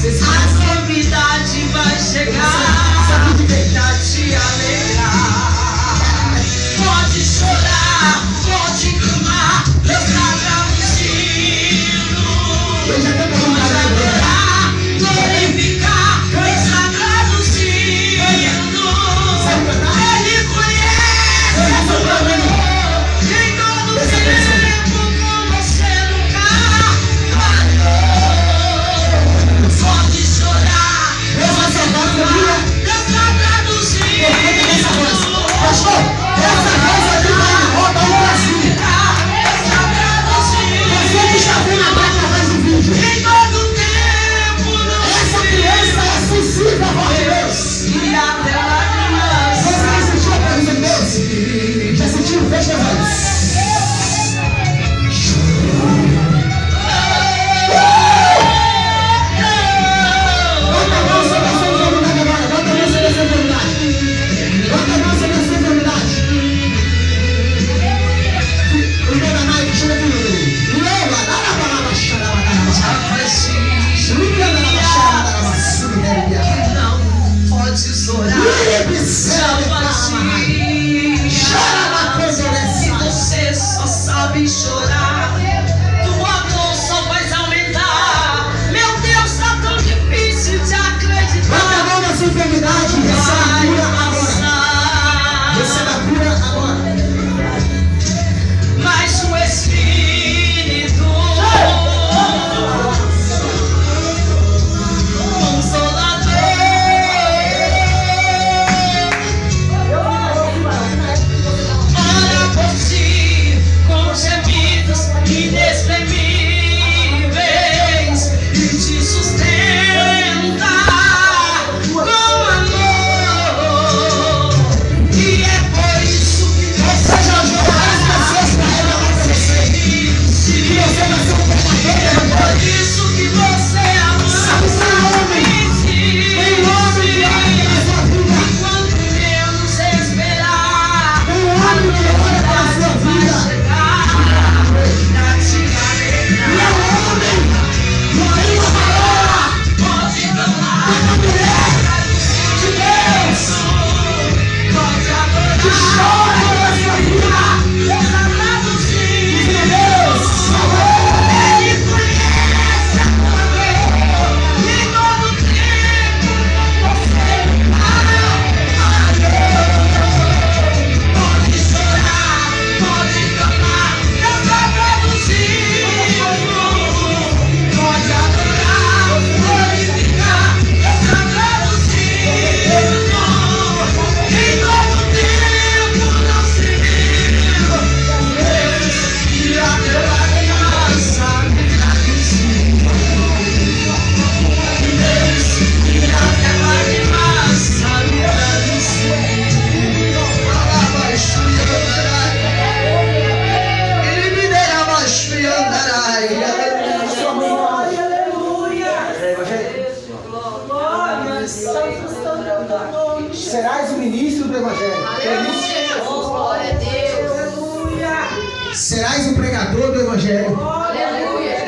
Serás o ministro do Evangelho. Aleluia. Glória a Deus. Aleluia. Serás o pregador do Evangelho. Aleluia.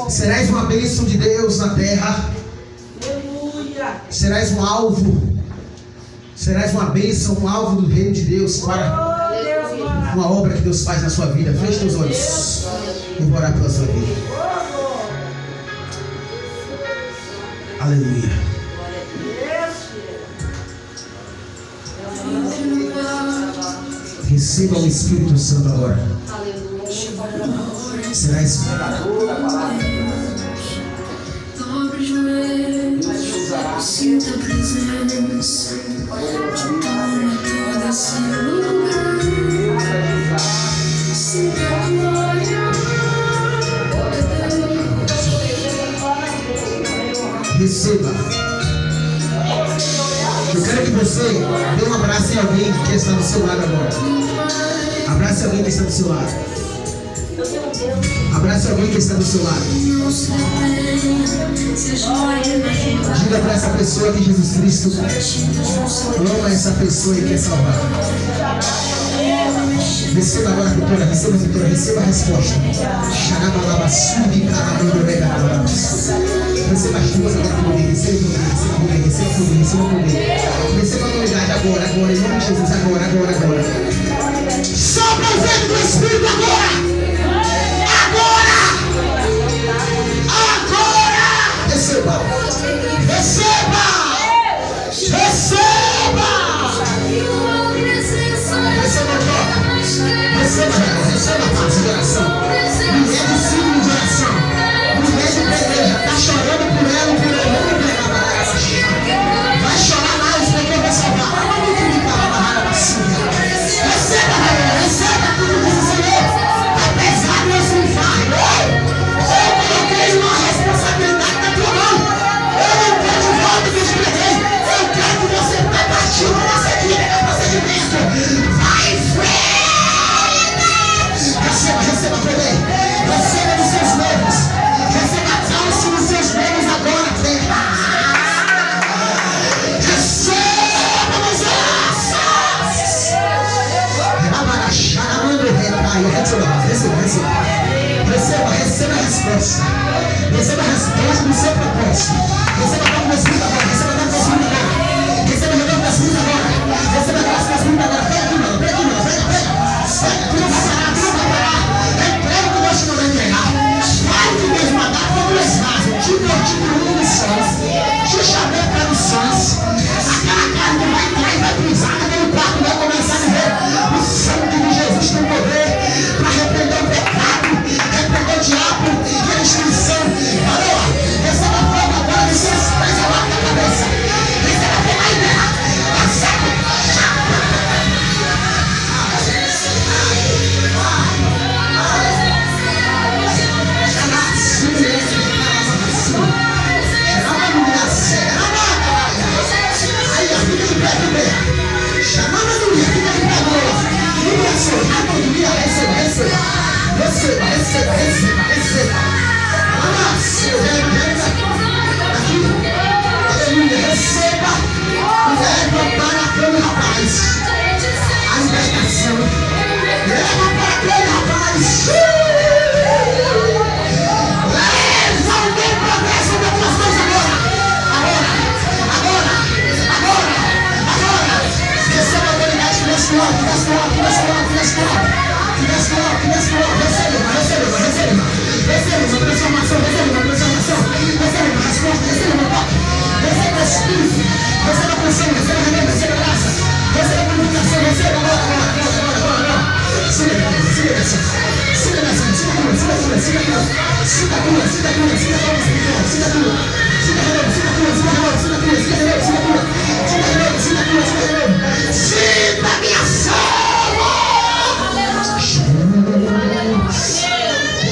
Serás uma bênção de Deus na terra. Aleluia. Serás um alvo. Serás uma bênção, um alvo do reino de Deus para uma obra que Deus faz na sua vida. Feche teus olhos. Eu vou orar pela sua vida. Aleluia. Receba o Espírito Santo agora. Serás pregador da palavra. Dobre os joelhos, sinta a presença, toma todo esse lugar, sinta a glória de Deus. Receba. Eu quero que você dê um abraço em alguém que está do seu lado agora. Abrace alguém que está do seu lado. Abrace alguém que está do seu lado. Diga para essa pessoa que Jesus Cristo ama essa pessoa e quer salvar. Receba agora, doutora, receba a resposta. Receba as duas agora com poder, receba poder. Receba a novidade agora, em nome de Jesus, agora. Sopra o vento do Espírito agora! Receba! Receba! Receba a paz de oração. Mulher de signo de oração. Mulher de peleja. Está chorando por ela, vamos pegar a bagaça. Vai chorar mais porque eu vou salvar. Receba tudo que você lê. Apesar de você vai. Eu coloquei uma responsabilidade na tua mão. Eu não quero de volta que eu te peguei. Eu quero que você está partindo dessa vida, procedimento. Vai em frente. Receba poder. Receba dos seus nervos. Receba calça nos seus nervos agora, terra. Receba nos ossos. Receba a resposta. Receba a resposta do seu propósito. Receba a nova das vidas agora. Receba a nova das vidas agora. Receba a nova das vidas agora. Receba a nova das vidas agora. Pega aqui, mano. Pega. Tu não vai parar. Entrega o que Deus te mandou entregar. Vai o que Deus mandar. Como eles fazem. Te procuro missões. Te chamei para missões. Aquela casa que vai entrar e vai pisar. Aquele quarto vai começar a viver. O sangue de Jesus tem poder para repreender o pecado, repreender o diabo e a destruição. Valeu? Receba a forma agora dos seus pés abaixo da cabeça. Receba a forma aí, né? Receba leva para aquele rapaz a libertação. Leva para aquele rapaz. Leva alguém para ver sobre as tuas coisas agora. Receba a autoridade que desce logo. Receba uma transformação. Receba uma resposta. Receba uma toque. Receba Espírito. Receba função. Receba remédio. Receba graça. Receba comunicação. Receba agora. Siga minha salva!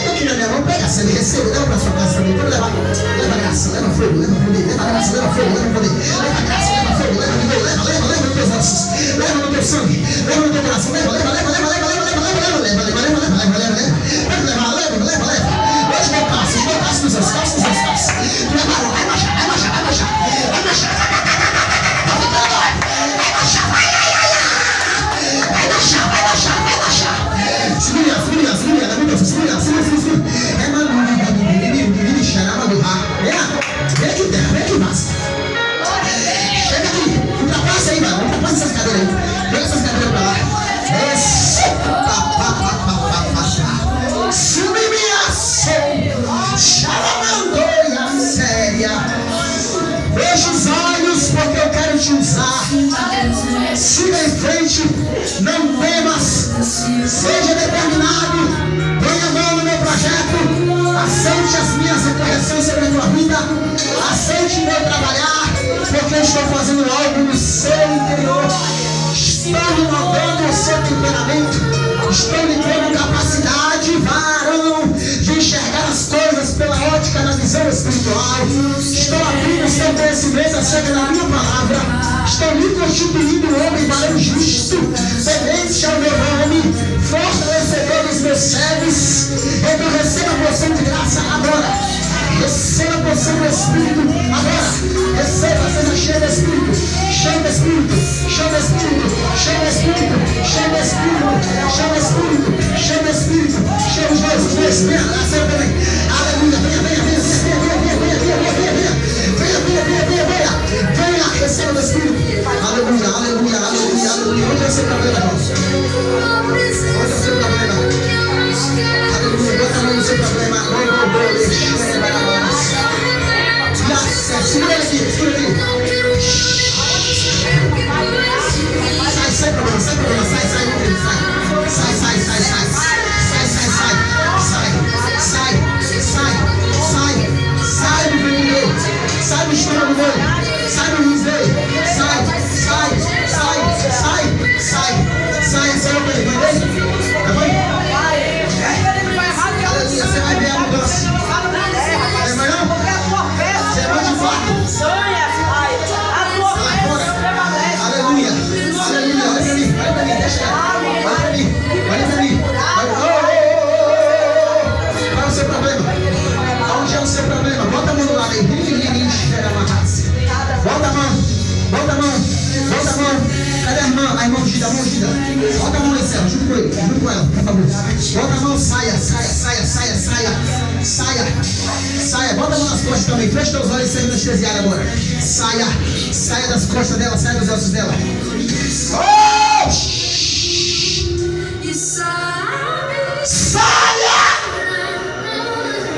Aqui na minha mão, pega a sede, receba, leva para sua casa também. Leva graça, leva fogo, leva poder, leva graça, leva fogo, leva poder, leva graça, leva fogo, leva vigor, leva nos teus ossos, leva no teu sangue, leva no teu coração, leva. Hoje não passa nos seus calços. Vai baixar. Seja determinado. Põe a mão no meu projeto. Aceite as minhas correções sobre a tua vida. Aceite o meu trabalhar. Porque eu estou fazendo algo no seu interior. Estou renovando o seu temperamento. Estou lhe dando capacidade, varão, de enxergar as coisas pela ótica da visão espiritual. Estou abrindo o seu conhecimento acerca da minha palavra. Estou lhe constituindo um homem varão justo, temente ao meu nome, fortalecedor dos meus servos. Então receba a porção de graça agora. Receba a porção do Espírito agora. Receba, seja cheio do Espírito. Cheio do Espírito. Cheio do Espírito. Cheio do Espírito. Cheio do Espírito. Cheio do Espírito. Cheio do Espírito. Cheio dos dois. Venha, receba também. Aleluia. Venha, venha, venha. Venha, receba do Espírito. Aleluia, aleluia, aleluia, aleluia. Onde é o seu problema, irmãos? Onde é o seu problema? Aleluia, bota a mão no seu problema. Segura ele aqui, segura ele aqui. Sai, problema, sai, problema, sai, sai, sai do veneno dele, sai do estômago dele, sai do rins dele, sai, sai o veneno dele, tá bom? Aleluia, você vai ver a mudança. É melhor? Você vai de fato. Aleluia, aleluia, olha pra mim, deixa ela. Olha pra mim. Qual é o seu problema? Onde é o seu problema? Bota a mão no lado aí. Bota a mão. Cadê a irmã? A irmã ungida, Bota a mão aí, Céu, junto com ela, por favor. Bota a mão, saia. Bota a mão nas costas também. Fecha os olhos e seja anestesiado agora. Saia das costas dela, saia dos ossos dela. Oh!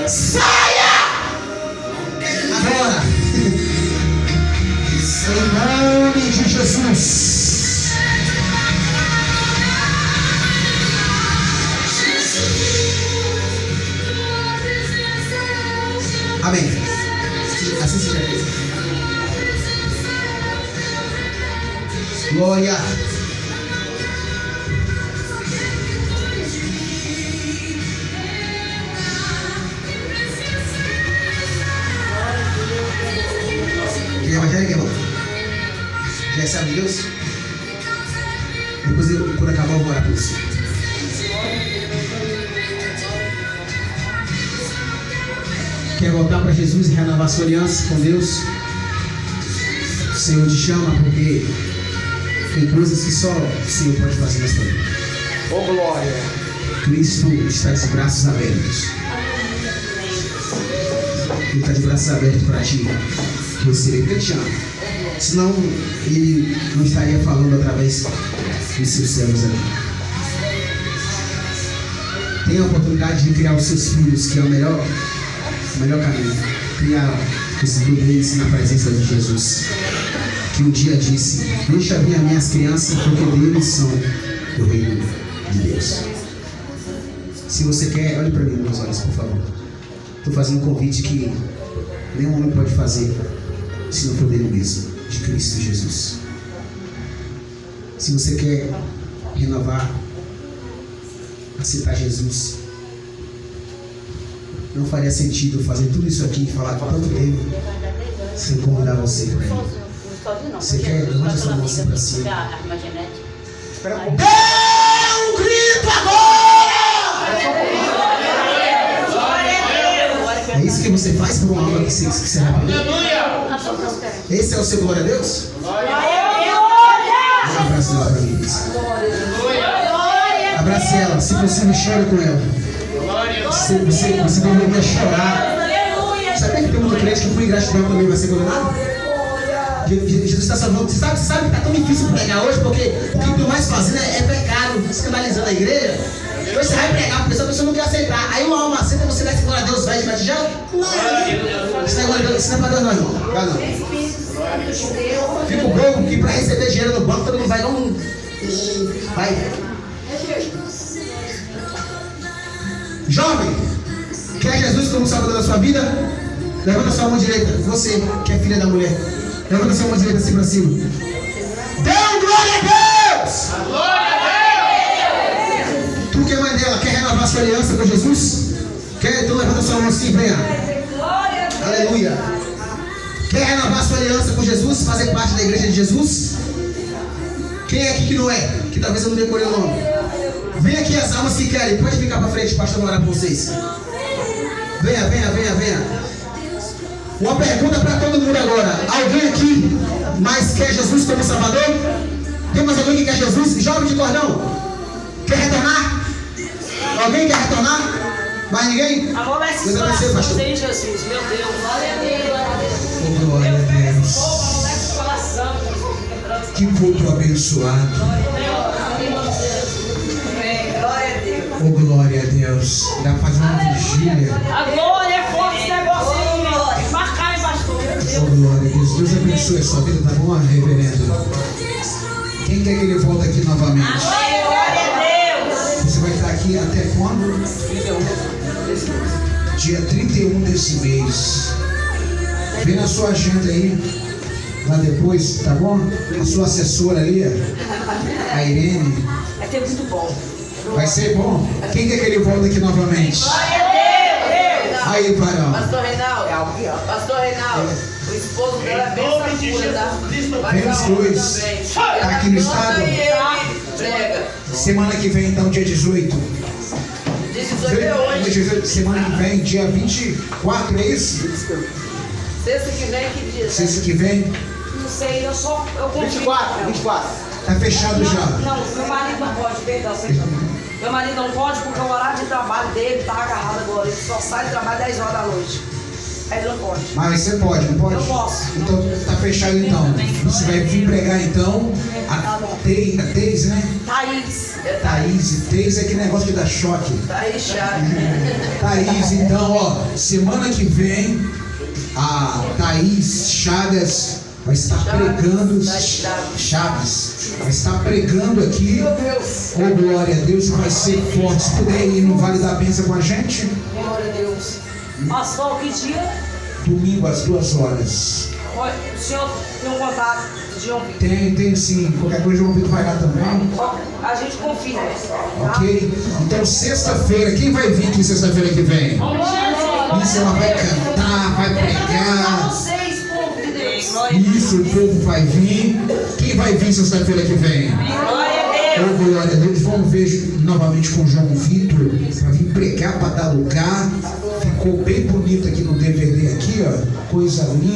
Saia! Agora. Em nome de Jesus. Amém. Assim seja feito. Glória. Quem é evangélico, irmão? Já sabe Deus? Depois quando acabar eu vou orar por você. Quer voltar para Jesus e renovar sua aliança com Deus? O Senhor te chama porque tem coisas que só o Senhor pode fazer nessa vida. Oh glória! Cristo está de braços abertos. Ele está de braços abertos para ti receber, porque Ele te ama. Senão Ele não estaria falando através dos seus servos ali. Tem a oportunidade de criar os seus filhos, que é o melhor caminho. Criar esses bebês na presença de Jesus, que um dia disse: deixa vir as minhas crianças, porque deles são do reino de Deus. Se você quer, olhe para mim nos meus olhos, por favor. Estou fazendo um convite que nenhum homem pode fazer se não for dele mesmo, de Cristo Jesus. Se você quer renovar, aceitar Jesus, não faria sentido fazer tudo isso aqui e falar tanto tempo sem convidar você para ele. Você quer? Levante a sua mão assim para cima. Dê um grito agora! É isso que você faz por uma alma que se arrepende? Esse é o seu glória a Deus? Um abraço lá para mim. Abrace ela, se possível, chore com ela. Você deveria chorar. Sabe que tem muito crente que por ingratidão também vai ser condenado? Jesus está salvando. Você sabe que está tão difícil pregar hoje, porque o que tu mais fazendo é pecado, escandalizando a igreja. Depois você vai pregar, porque a pessoa não quer aceitar. Aí uma alma aceita, você vai glória a Deus, vai de batijão? Não. Isso não é para Deus, não, irmão. Vai não. Fica bom que para receber dinheiro no banco todo mundo vai. Vai. Jovem, quer Jesus como Salvador da sua vida? Levanta sua mão direita. Você que é filha da mulher, levanta sua mão direita assim pra cima. Dê glória a Deus! Glória a Tu que é mãe dela, quer renovar sua aliança com Jesus? Quer? Então levanta sua mão assim, venha. Glória a Deus. Aleluia. Quer renovar sua aliança com Jesus? Fazer parte da igreja de Jesus? Quem é aqui que não é? Que talvez eu não decorei o nome. Vem aqui as almas que querem. Pode ficar pra frente, pastor, vou orar por vocês. Venha, venha, venha, venha. Uma pergunta para todo mundo agora. Alguém aqui mais quer Jesus como Salvador? Tem mais alguém que quer Jesus? Jovem de cordão. Quer retornar? Alguém quer retornar? Mais ninguém? Amolece Deus os abençoe, corações pastor. em Jesus, meu Deus. Glória a Deus. Oh, glória a Deus. Amolece o coração. Que culto abençoado. Glória a Deus. Oh, glória a Deus. Irá fazer uma vigília. A glória é forte esse negócio aí. Marcar, pastor. Oh, glória a Deus. Deus abençoe a sua vida, tá bom, reverendo? Quem quer que ele volte aqui novamente? Glória a Deus. Você vai estar aqui até quando? Dia 31 desse mês. Vem na sua agenda aí, lá depois, tá bom? A sua assessora ali, a Irene. Vai ter muito bom. Vai ser bom? Quem quer que ele volte aqui novamente? Glória a Deus. Aí, varão. Pastor Reinaldo, o esposo dela é bem sacura, tá? Vai Vem dar os uma dois. também. Tá aqui no estado? E ele prega. Semana que vem, então, dia 18. 18 é hoje. Semana que vem, dia 24, é isso? Sexta que vem, que dia? Sexta que vem? Não sei, eu confio. 24. Tá fechado já. Não, meu marido não pode, perdão. Meu marido não pode porque o horário de trabalho dele tá agarrado agora. Ele só sai do trabalho 10 horas da noite. Aí ele não pode. Mas você pode, não pode? Eu posso. Então tá fechado então. Você vai vir pregar então a Teis, né? Thaís. Thaís, Teis é aquele negócio que dá choque. Tá aí, chave. Thaís, então, ó, semana que vem a Thaís Chagas vai estar pregando. Chaves vai estar pregando aqui. Meu Deus. Oh, glória a Deus, vai ser forte. Se puder ir no Vale da Benção com a gente, Glória a Deus. Pastor, que dia? domingo às 2 horas. O senhor tem um contato de João Vitor? Tem sim. Qualquer coisa o João Vitor vai lá também. A gente confia. Tá? Ok? Então, sexta-feira, quem vai vir aqui sexta-feira que vem? Isso, ela vai cantar, vai pregar. Vocês, povo de Deus. Isso, o povo vai vir. Quem vai vir sexta-feira que vem? Glória a Deus. Oh, glória a Deus. Vamos ver novamente com o João Vitor para vir pregar, para dar lugar. Ficou bem bonito aqui no DVD aqui, ó. Coisa linda.